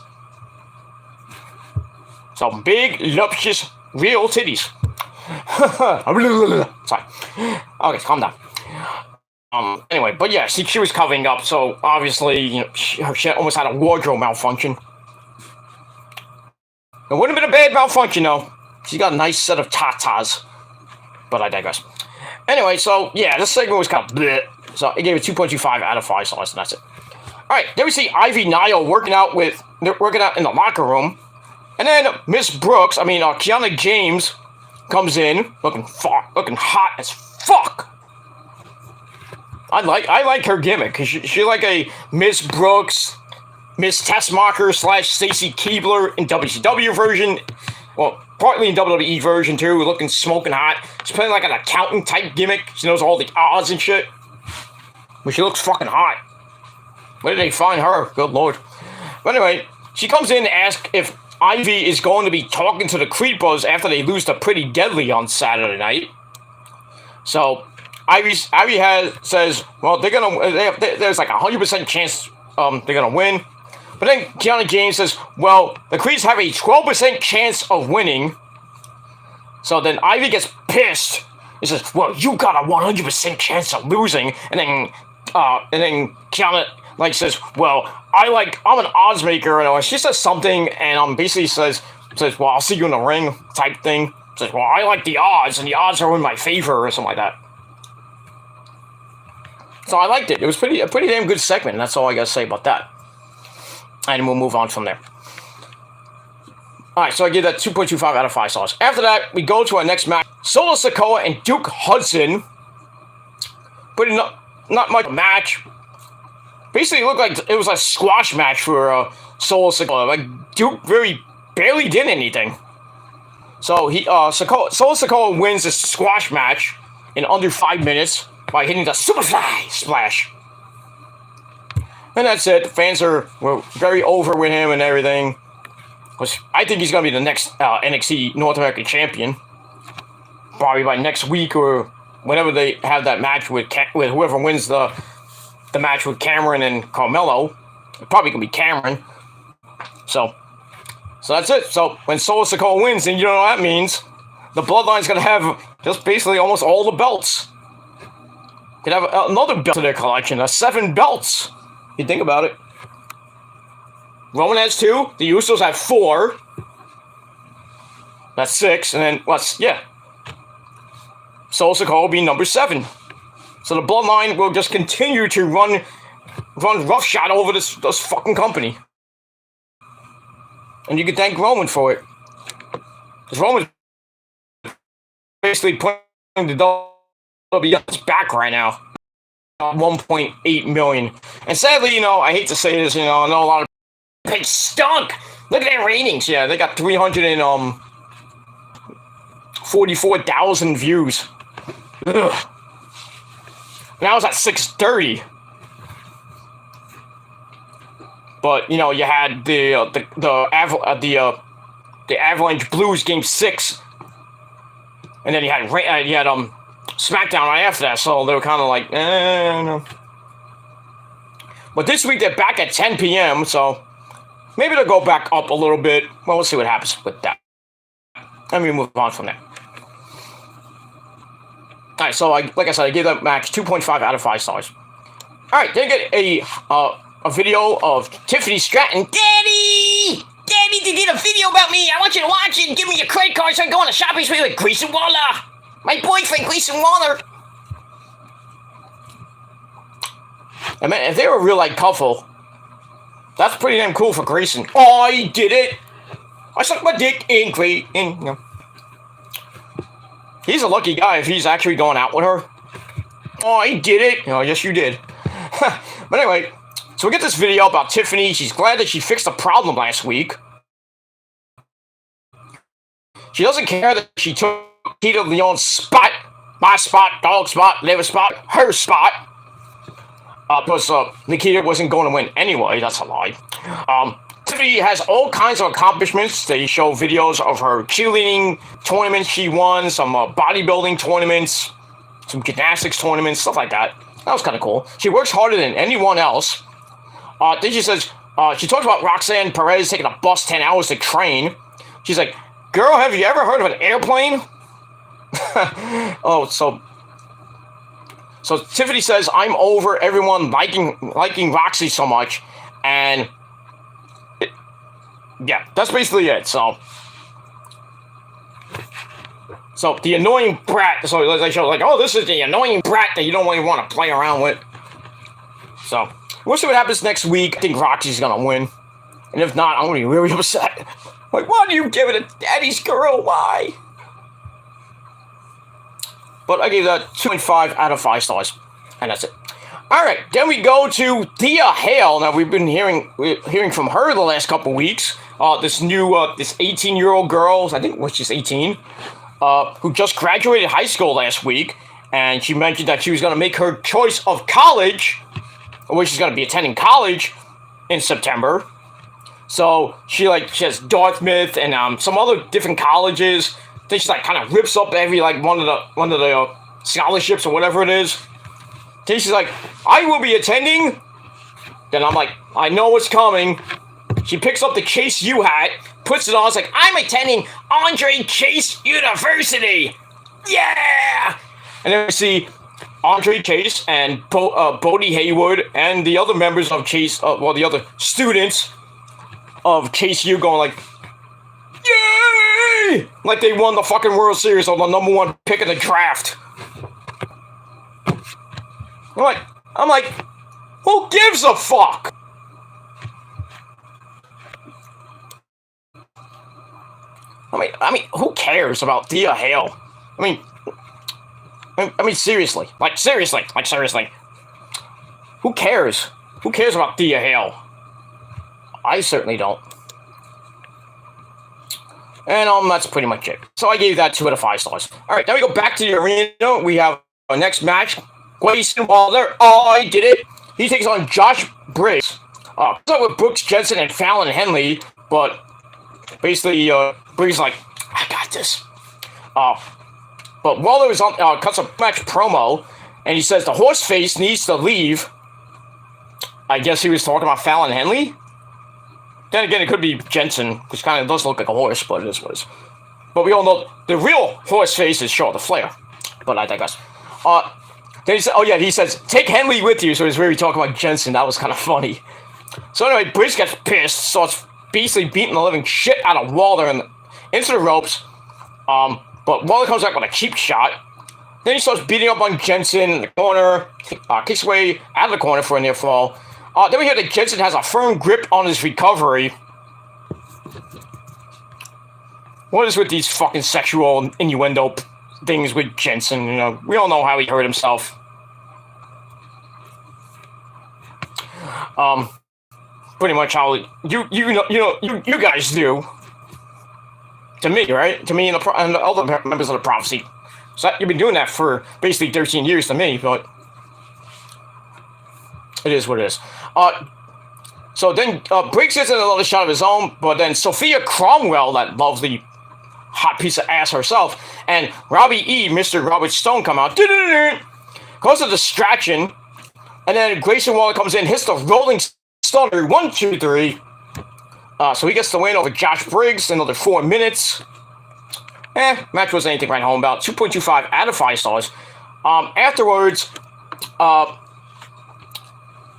Some big, luscious, real titties. Sorry. Okay, calm down. Anyway, but yeah, she was covering up, so obviously, she almost had a wardrobe malfunction. It wouldn't have been a bad malfunction, though. She got a nice set of tatas. But I digress. Anyway, so yeah, this segment was kind of bleh. So it gave it 2.25 out of 5 stars, and that's it. Alright, then we see Ivy Nile working out in the locker room. And then Miss Brooks, Kiana James comes in, looking hot as fuck. I like her gimmick, because she's like a Miss Brooks, Miss Tessmacher / Stacy Keibler in WCW version. Well, partly in WWE version too, looking smoking hot. She's playing like an accountant type gimmick. She knows all the odds and shit. But she looks fucking hot. Where did they find her? Good lord. But anyway, she comes in to ask if Ivy is going to be talking to the Creepers after they lose to Pretty Deadly on Saturday night. So Ivy says, well, there's like a 100% chance they're gonna win. But then Kiana James says, well, the Creeds have a 12% chance of winning. So then Ivy gets pissed. He says, well, you got a 100% chance of losing. And then Kiana says, well, I'm an odds maker. And she says something, and basically says, well, I'll see you in the ring type thing. Says, well, I like the odds, and the odds are in my favor, or something like that. So I liked it. It was a pretty damn good segment, and that's all I gotta say about that. And we'll move on from there. Alright, so I give that 2.25 out of 5 stars. After that, we go to our next match. Solo Sikoa and Duke Hudson. But not much match. Basically, it looked like it was a squash match for Solo Sikoa. Like, Duke barely did anything. So Solo Sikoa wins this squash match in under 5 minutes by hitting the Superfly Splash. And that's it. The fans were very over with him and everything. Because I think he's going to be the next NXT North American champion. Probably by next week or whenever they have that match with whoever wins the match with Cameron and Carmelo. It probably going to be Cameron. So that's it. So when Solo Sikoa wins, and you know what that means, the Bloodline's going to have just basically almost all the belts. Could have another belt in their collection. 7 belts. You think about it. Roman has 2. The Usos have 4. That's 6. And then, Solo Sikoa will be number 7. So the Bloodline will just continue to run roughshod over this fucking company. And you can thank Roman for it. Because Roman's basically putting the WWE's back right now. 1.8 million. And sadly, I hate to say this, I know a lot of they stunk. Look at their ratings. Yeah, they got 344,000 views. Ugh. Now it's at 630. But you had the Avalanche Blues game 6, and then you had SmackDown right after that. So they were kind of like, no. But this week they're back at 10 p.m. So maybe they'll go back up a little bit. Well, we'll see what happens with that. Let me move on from that. Alright, so like I said, I gave that match 2.5 out of 5 stars. Alright, then get a video of Tiffany Stratton. Daddy, to get a video about me. I want you to watch it and give me your credit card so I can go on a shopping spree with Grayson Waller. My boyfriend, Grayson Waller. I mean, if they were a real-life couple, that's pretty damn cool for Grayson. Oh, I did it. I sucked my dick in Grayson. He's a lucky guy if he's actually going out with her. Oh, he did it. Yes, you did. But anyway, so we get this video about Tiffany. She's glad that she fixed the problem last week. She doesn't care that she took Nikita Lyon's spot. My spot, dog spot, liver spot, her spot. Because Nikita wasn't going to win anyway. That's a lie. Tiffany has all kinds of accomplishments. They show videos of her cheerleading tournaments she won, some bodybuilding tournaments, some gymnastics tournaments, stuff like that. That was kind of cool. She works harder than anyone else. Then she says, she talks about Roxanne Perez taking a bus 10 hours to train. She's like, girl, have you ever heard of an airplane? So Tiffany says, I'm over everyone liking Roxy so much. And yeah, that's basically it. So the annoying brat. So they show like, oh, this is the annoying brat that you don't really want to play around with. So we'll see what happens next week. I think Roxy's gonna win, and if not, I'm gonna be really upset. Like, why do you give it a daddy's girl? Why? But I gave that 2.5 out of 5 stars, and that's it. All right, then we go to Thea Hale. Now we've been hearing from her the last couple weeks. This new this 18-year-old girl, I think she's 18, who just graduated high school last week, and she mentioned that she was going to make her choice of college, or she's going to be attending college in September. So she has Dartmouth and some other different colleges. Then she kind of rips up every one of the scholarships or whatever it is. Then she's like, I will be attending. Then I'm like, I know what's coming. She picks up the Chase U hat, puts it on. It's like, I'm attending Andre Chase University. Yeah. And then we see Andre Chase and Bodie Haywood and the other members of Chase, the other students of Chase U going like, yay! Like they won the fucking World Series on the #1 pick of the draft. I'm like, who gives a fuck? I mean, who cares about Thea Hale? I mean, seriously. Who cares? Who cares about Thea Hale? I certainly don't. And that's pretty much it. So I gave that 2 out of 5 stars. All right, now we go back to the arena. We have our next match. Grayson Waller. Oh, I did it. he takes on Josh Briggs. With Brooks Jensen and Fallon Henley, but basically, Briggs is like, I got this. But Waller is on, cuts a match promo, and he says the horse face needs to leave. I guess he was talking about Fallon Henley. Then again, it could be Jensen, which kind of does look like a horse, but it is what it is. But we all know the real horse face is Charlotte Flair. But I digress. Then he said, oh yeah, he says, take Henley with you. So he's really talking about Jensen. That was kind of funny. So anyway, Briggs gets pissed, starts basically beating the living shit out of Waller and into the ropes. But Waller comes back with a cheap shot. Then he starts beating up on Jensen in the corner. Kicks away out of the corner for a near fall. Then we hear that Jensen has a firm grip on his recovery. What is with these fucking sexual innuendo things with Jensen? You know, we all know how he hurt himself. Pretty much how you guys do. To me, right? To me and the other members of the Prophecy. So you've been doing that for basically 13 years to me, but it is what it is. So then Briggs gets another shot of his own, but then Sophia Cromwell, that lovely hot piece of ass herself, and Robbie E., Mr. Robert Stone, come out. Cause a distraction, and then Grayson Waller comes in, hits the rolling stunner, 1, 2, 3. So he gets the win over Josh Briggs, another 4 minutes. Match wasn't anything to write home about. 2.25 out of 5 stars. Afterwards,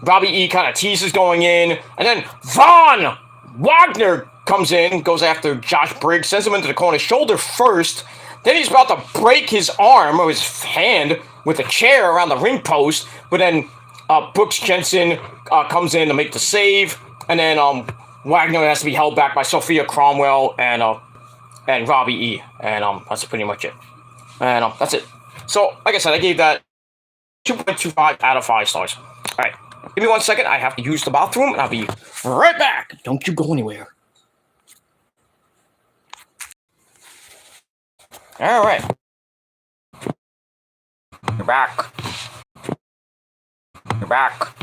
Robbie E. kind of teases going in, and then Von Wagner comes in, goes after Josh Briggs, sends him into the corner, shoulder first. Then he's about to break his arm or his hand with a chair around the ring post, but then Brooks Jensen comes in to make the save, and then Wagner has to be held back by Sophia Cromwell and Robbie E. And that's pretty much it. And that's it. So, like I said, I gave that 2.25 out of 5 stars. All right. Give me 1 second. I have to use the bathroom, and I'll be right back. Don't you go anywhere. All right. You're back. You're back.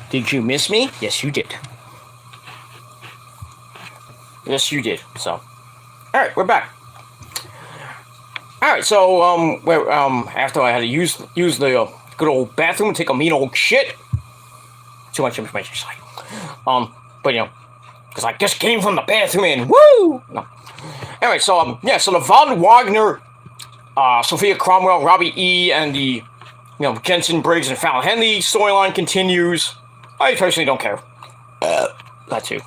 Did you miss me? Yes, you did. Yes, you did. So, all right, we're back. All right, so after I had to use the good old bathroom and take a mean old shit. Too much information, sorry. But you know, because I just came from the bathroom and woo. No. Anyway, so so the Von Wagner, Sophia Cromwell, Robbie E, and the Jensen Briggs and Fallon Henley storyline continues. I personally don't care. That too.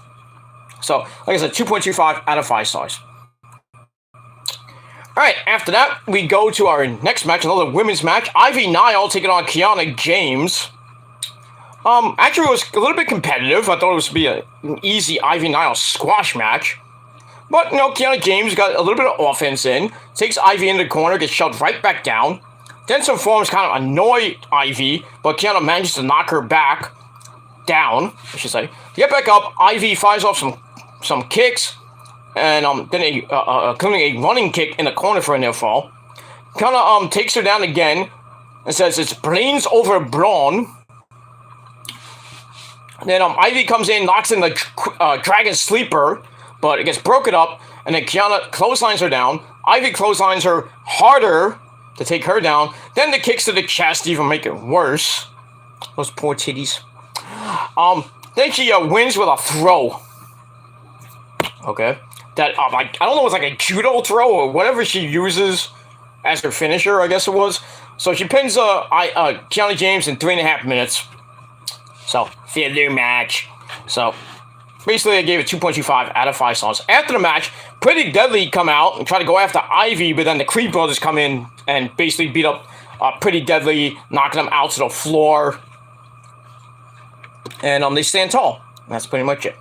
So, like I said, 2.25 out of 5 stars. Alright, after that, we go to our next match, another women's match. Ivy Nile taking on Kiana James. Actually, it was a little bit competitive. I thought it was to be an easy Ivy Nile squash match. But, Kiana James got a little bit of offense in. Takes Ivy into the corner, gets shoved right back down. Then some forms kind of annoy Ivy, but Kiana manages to knock her back down, I should say. To get back up, Ivy fires off some kicks, and then including a running kick in the corner for a near fall. Kind of takes her down again and says it's brains over brawn. Then Ivy comes in, knocks in the Dragon Sleeper, but it gets broken up, and then Kiana clotheslines her down. Ivy clotheslines her harder to take her down. Then the kicks to the chest even make it worse. Those poor titties. Then she wins with a throw. Okay. That, I don't know, it's like a judo throw or whatever she uses as her finisher, I guess it was. So she pins Kiana James in 3.5 minutes. So, filler match. So, basically I gave it 2.25 out of 5 stars. After the match, Pretty Deadly come out and try to go after Ivy, but then the Creed brothers come in and basically beat up Pretty Deadly, knocking them out to the floor. And they stand tall. That's pretty much it.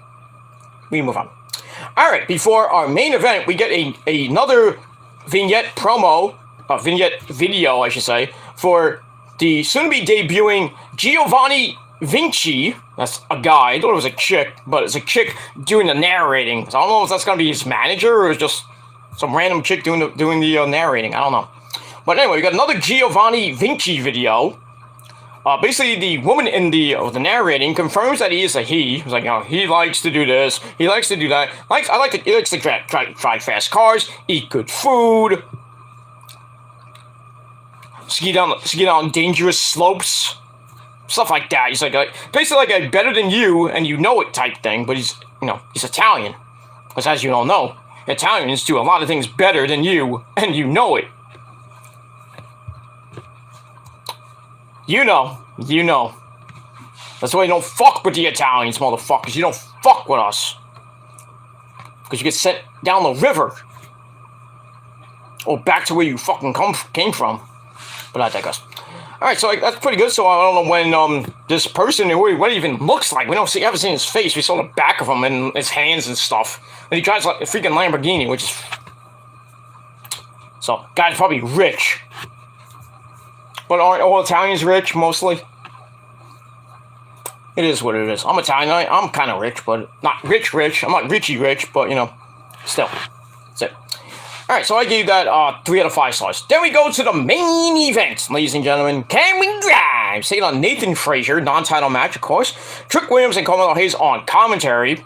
We move on. Alright, before our main event, we get another vignette video, I should say, for the soon-to-be debuting Giovanni Vinci. That's a guy. I thought it was a chick, but it's a chick doing the narrating. So I don't know if that's going to be his manager or just some random chick doing the narrating. I don't know. But anyway, we got another Giovanni Vinci video. Basically, the woman in the narrating confirms that he is a he. He's like, he likes to do this, he likes to do that. He likes to drive fast cars, eat good food, ski down dangerous slopes, stuff like that. He's like basically like a better than you and you know it type thing. But he's Italian, because as you all know, Italians do a lot of things better than you and you know it. You know. That's why you don't fuck with the Italians, motherfuckers. You don't fuck with us. Because you get sent down the river. Or back to where you fucking came from. But I digress. Alright, so that's pretty good. So I don't know when this person, what he even looks like. We haven't seen his face. We saw the back of him and his hands and stuff. And he drives like a freaking Lamborghini, which is... So, guy's probably rich. But aren't all Italians rich, mostly? It is what it is. I'm Italian. I'm kind of rich, but not rich. I'm not richy rich, but, still. That's it. Alright, so I gave that 3 out of 5 stars. Then we go to the main event, ladies and gentlemen. Cameron Grimes taking on Nathan Frazier, non-title match, of course. Trick Williams and Carmelo Hayes on commentary.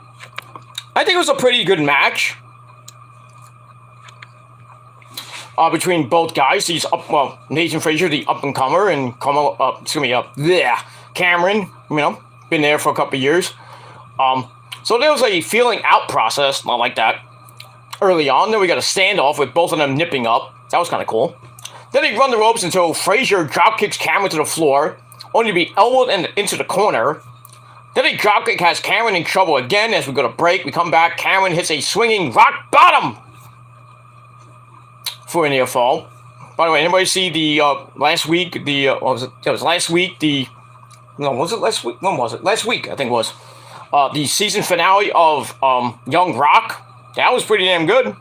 I think it was a pretty good match. Between both guys, Nathan Frazier, the up-and-comer, and Cameron, been there for a couple of years. So there was a feeling out process, not like that, early on. Then we got a standoff with both of them nipping up. That was kind of cool. Then they run the ropes until Frazier dropkicks Cameron to the floor, only to be elbowed into the corner. Then a dropkick has Cameron in trouble again. As we go to break, we come back. Cameron hits a swinging rock bottom for a near fall. By the way, anybody see the last week? Was it last week? Was it last week? When was it? Last week, I think it was. The season finale of Young Rock. That was pretty damn good.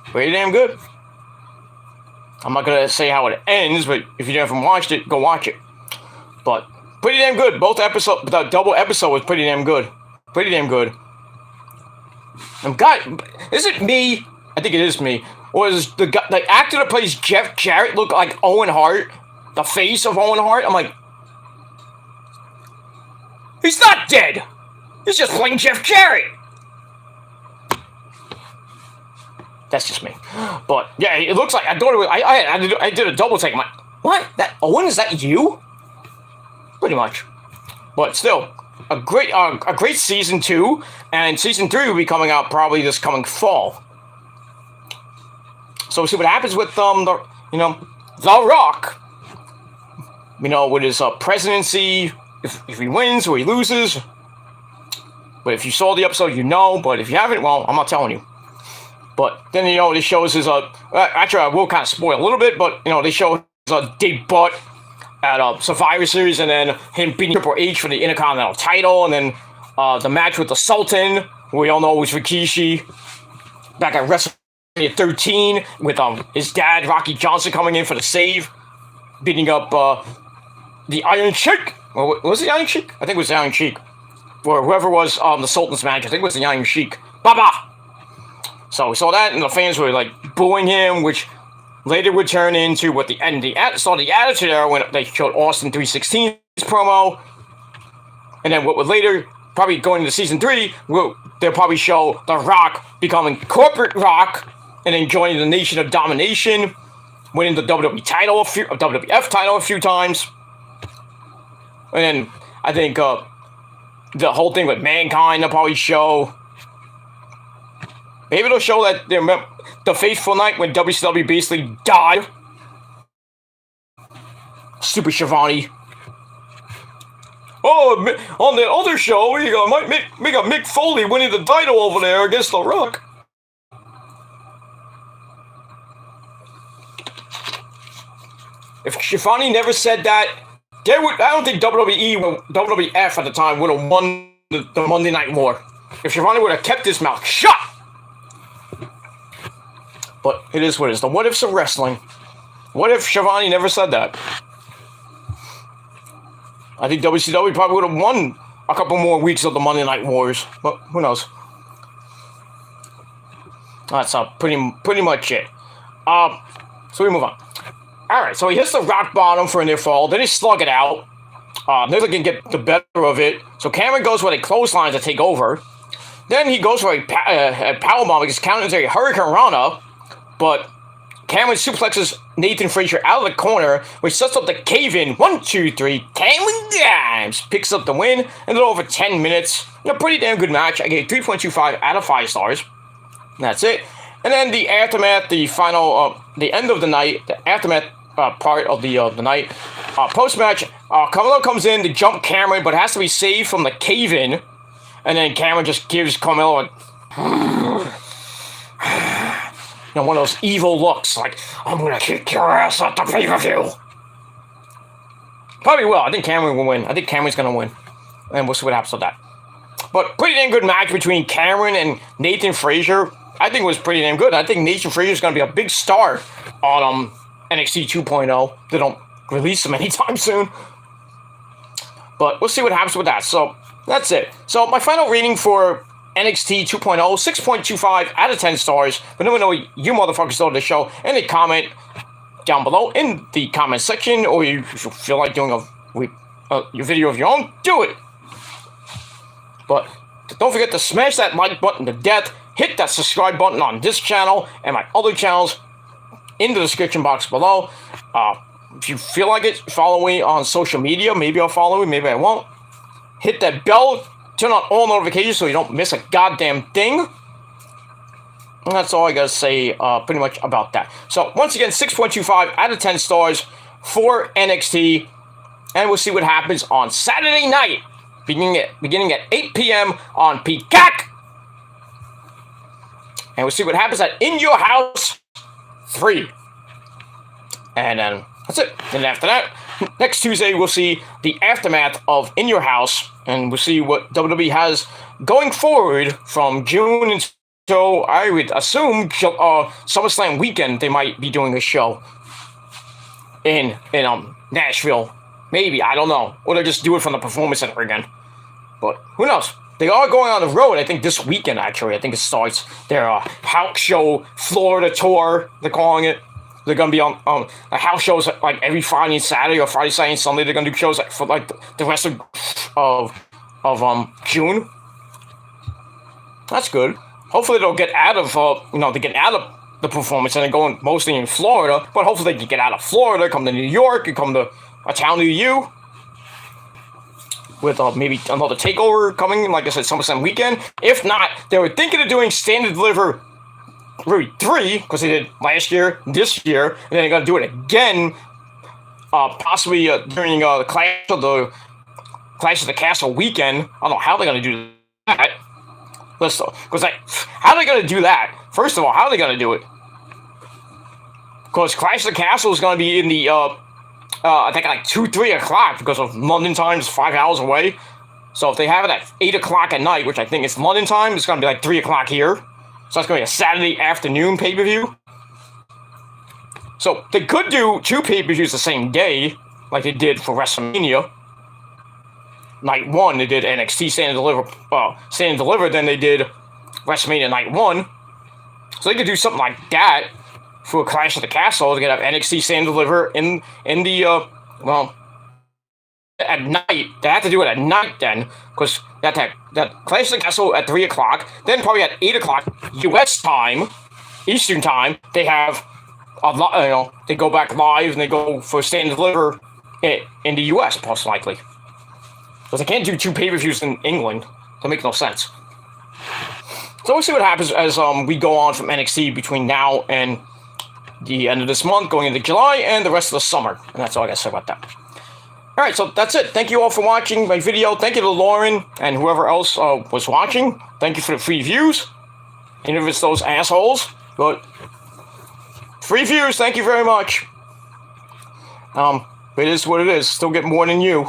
Pretty damn good. I'm not gonna say how it ends, but if you haven't watched it, go watch it. But pretty damn good. The double episode was pretty damn good. Pretty damn good. And God, is it me? I think it is me. Or does the actor that plays Jeff Jarrett look like Owen Hart? The face of Owen Hart? I'm like, he's not dead. He's just playing Jeff Jarrett. That's just me. But yeah, it looks like I thought it was, I did a double take. I'm like, what? That Owen? Is that you? Pretty much. But still, a great season 2, and season 3 will be coming out probably this coming fall. So we'll see what happens with The Rock. With his presidency, if he wins or he loses. But if you saw the episode, but if you haven't, well, I'm not telling you. But then, this shows his, actually, I will kind of spoil a little bit, but, they show his debut at Survivor Series, and then him beating Triple H for the Intercontinental title, and then the match with the Sultan, who we all know was Rikishi, back at WrestleMania 13, with his dad, Rocky Johnson, coming in for the save, beating up the Iron Sheik. Or was it the Iron Sheik? I think it was the Iron Sheik. Or whoever was the Sultan's manager. I think it was the Iron Sheik. Baba! So we saw that, and the fans were like booing him, which later would turn into what the Attitude Era when they showed Austin 316's promo, and then what would later probably going into season 3, they'll probably show The Rock becoming Corporate Rock, and then joining the Nation of Domination, winning the WWF title a few times, and then I think the whole thing with Mankind they'll probably show. Maybe they'll show that the fateful night when WCW basically died. Stupid Shivani. Oh, on the other show, we might make a Mick Foley winning the title over there against The Rock. If Shivani never said that, I don't think WWF at the time would have won the Monday Night War. If Shivani would have kept his mouth shut. But it is what it is. The what ifs of wrestling. What if Shivani never said that? I think WCW probably would have won a couple more weeks of the Monday Night Wars. But who knows? That's pretty much it. So we move on. Alright, so he hits the rock bottom for a near fall, then he slug it out. Nizzle can get the better of it, so Cameron goes for a clothesline to take over. Then he goes for a powerbomb because counted as a Hurricane Rana, but Cameron suplexes Nathan Frazier out of the corner, which sets up the cave-in. 1, 2, 3, Cameron Grimes picks up the win in a little over 10 minutes. A pretty damn good match. I gave 3.25 out of 5 stars. That's it. And then the aftermath, the final, the end of the night, the aftermath part of the night. Post-match, Carmelo comes in to jump Cameron, but has to be saved from the cave-in. And then Cameron just gives Carmelo a... one of those evil looks, like, I'm gonna kick your ass at the pay-per-view. Probably will. I think Cameron will win. I think Cameron's gonna win. And we'll see what happens with that. But pretty damn good match between Cameron and Nathan Frazier. I think it was pretty damn good. I think Nathan Frazier's gonna be a big star on NXT 2.0. They don't release him anytime soon. But we'll see what happens with that. So, that's it. So, my final rating for NXT 2.0, 6.25 out of 10 stars. But let me know what you motherfuckers thought of the show. Any comment down below in the comment section, or you feel like doing your video of your own, do it. But don't forget to smash that like button to death. Hit that subscribe button on this channel and my other channels in the description box below. If you feel like it, follow me on social media. Maybe I'll follow you, maybe I won't. Hit that bell. Turn on all notifications so you don't miss a goddamn thing. And that's all I gotta say pretty much about that. So, once again, 6.25 out of 10 stars for NXT. And we'll see what happens on Saturday night, beginning at 8 p.m. on Peacock. And we'll see what happens at In Your House 3. And then, that's it. Then after that, next Tuesday, we'll see the aftermath of In Your House, and we'll see what WWE has going forward from June until, I would assume, SummerSlam weekend. They might be doing a show in Nashville. Maybe, I don't know. Or they'll just do it from the Performance Center again. But who knows? They are going on the road, I think, this weekend, actually. I think it starts their house show Florida tour, they're calling it. They're going to be on house shows like every Friday and Saturday, or Friday, Saturday, and Sunday. They're going to do shows for like the rest of June. That's good. Hopefully they'll get out of they get out of the Performance and they're going mostly in Florida. But hopefully they can get out of Florida, come to New York, and come to a town near you. With maybe another takeover coming, like I said, SummerSlam weekend. If not, they were thinking of doing Stand and Deliver 3, because they did last year, this year, and then they're going to do it again, possibly during the Clash of the Castle weekend. I don't know how they're going to do that. How are they going to do that? First of all, how are they going to do it? Because Clash of the Castle is going to be in the, I think like 2, 3 o'clock, because of London time is 5 hours away. So if they have it at 8 o'clock at night, which I think is London time, it's going to be like 3 o'clock here. So that's going to be a Saturday afternoon pay-per-view. So they could do 2 pay-per-views the same day, like they did for WrestleMania. Night 1, they did NXT Stand and Deliver, then they did WrestleMania Night 1. So they could do something like that for Clash of the Castle. They could have NXT Stand and Deliver in the, at night. They have to do it at night then, because that Clash of the Castle at 3 o'clock, then probably at 8 o'clock U.S. time, Eastern time, they have they go back live and they go for Stand and Deliver in the U.S. most likely, because they can't do 2 pay-per-views in England. That makes no sense. So we'll see what happens as we go on from NXT between now and the end of this month, going into July and the rest of the summer. And that's all I got to say about that. Alright, so that's it. Thank you all for watching my video. Thank you to Lauren and whoever else was watching. Thank you for the free views. Even if it's those assholes. But free views, thank you very much. It is what it is. Still get more than you.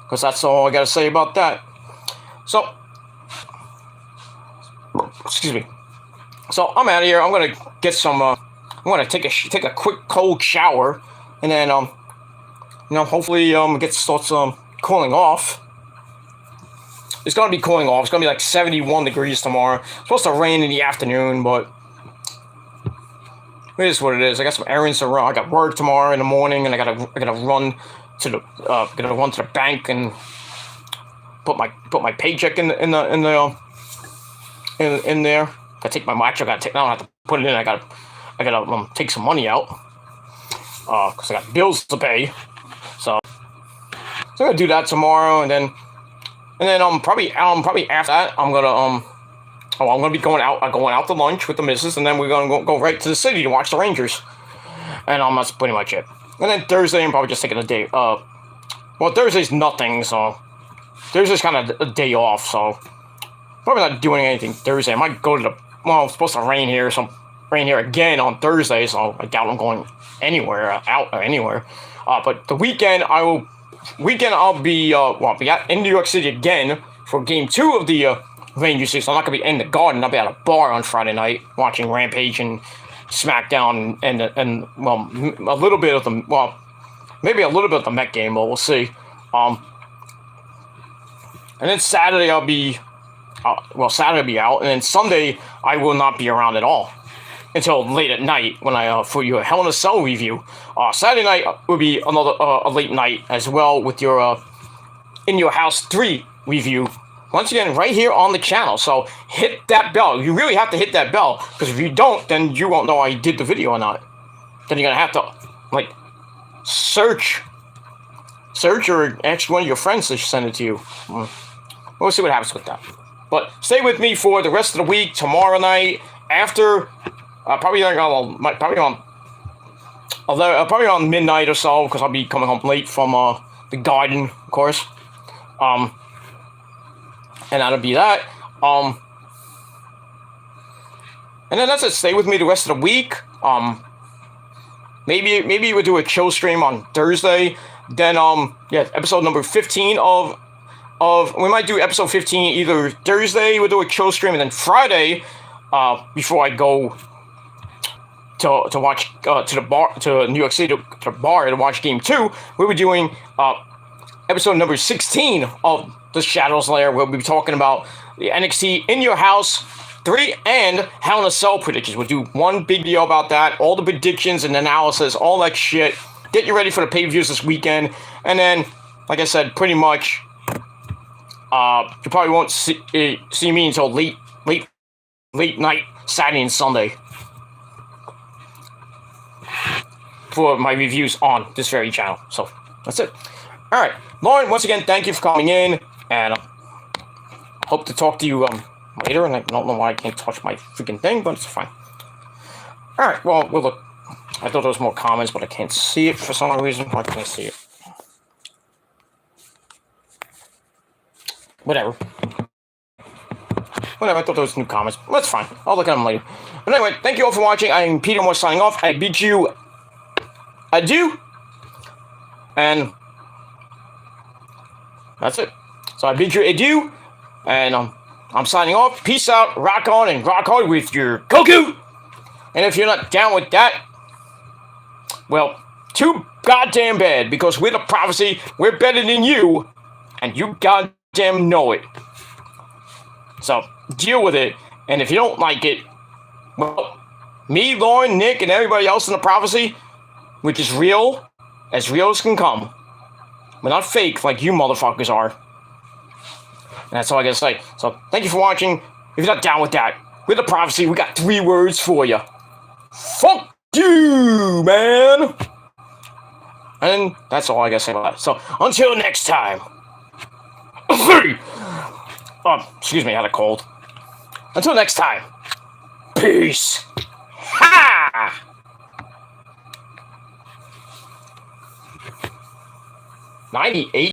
Because that's all I got to say about that. So, excuse me. So I'm out of here. I'm gonna get some. I'm gonna take a quick cold shower, and then hopefully get starts cooling off. It's gonna be cooling off. It's gonna be like 71 degrees tomorrow. It's supposed to rain in the afternoon, but it is what it is. I got some errands to run. I got work tomorrow in the morning, and I gotta run to the bank and put my paycheck in there. I take my I don't have to put it in. I gotta take some money out because I got bills to pay. So I'm gonna do that tomorrow, and then probably after that I'm gonna be going out to lunch with the missus, and then we're gonna go right to the city to watch the Rangers, and that's pretty much it. And then Thursday I'm probably just taking a day. Well, Thursday's nothing, so Thursday's kind of a day off, so probably not doing anything Thursday. I might go to it's supposed to rain here, so rain here again on Thursday, so I doubt I'm going anywhere anywhere. But the weekend I'll be in New York City again for Game 2 of the Rangers series. So I'm not gonna be in the Garden. I'll be at a bar on Friday night watching Rampage and SmackDown and a little bit of maybe a little bit of the Met game, but we'll see. And then Saturday I'll be out, and then Sunday I will not be around at all until late at night when I for your Hell in a Cell review. Saturday night will be another a late night as well with your In Your House 3 review. Once again, right here on the channel. So hit that bell. You really have to hit that bell, because if you don't, then you won't know I did the video or not. Then you're gonna have to search or ask one of your friends to send it to you. We'll see what happens with that. But stay with me for the rest of the week. Tomorrow night, after probably on midnight or so, because I'll be coming home late from the Garden, of course. And that'll be that. And then that's it. Stay with me the rest of the week. Maybe we'll do a chill stream on Thursday. Then episode number 15 of we might do episode 15 either Thursday. We'll do a chill stream, and then Friday, before I go to watch to the bar to New York City to the bar to watch Game 2, we'll be doing episode number 16 of the Shadows Lair. We'll be talking about the NXT In Your House 3 and Hell in a Cell predictions. We'll do one big deal about that, all the predictions and analysis, all that shit. Get you ready for the pay-per-views this weekend. And then, like I said, pretty much, you probably won't see me until late night, Saturday and Sunday, for my reviews on this very channel. So, that's it. Alright, Lauren, once again, thank you for coming in, and hope to talk to you later, and I don't know why I can't touch my freaking thing, but it's fine. Alright, well, we'll look. I thought there was more comments, but I can't see it for some reason. Why can't I see it? Whatever, I thought there was new comments. That's fine. I'll look at them later. But anyway, thank you all for watching. I am Peter Moore signing off. I bid you adieu. And that's it. So I bid you adieu. And I'm signing off. Peace out. Rock on and rock hard with your Goku. And if you're not down with that, well, too goddamn bad. Because we're the Prophecy. We're better than you. And you goddamn know it. So, deal with it. And if you don't like it, well, me, Lauren, Nick, and everybody else in the Prophecy, which is real as can come. We're not fake like you motherfuckers are. And that's all I gotta say. So, thank you for watching. If you're not down with that, we're the Prophecy. We got 3 words for you. Fuck you, man! And that's all I gotta say about it. So, until next time. Excuse me, I had a cold. Until next time. Peace. Ha! 98.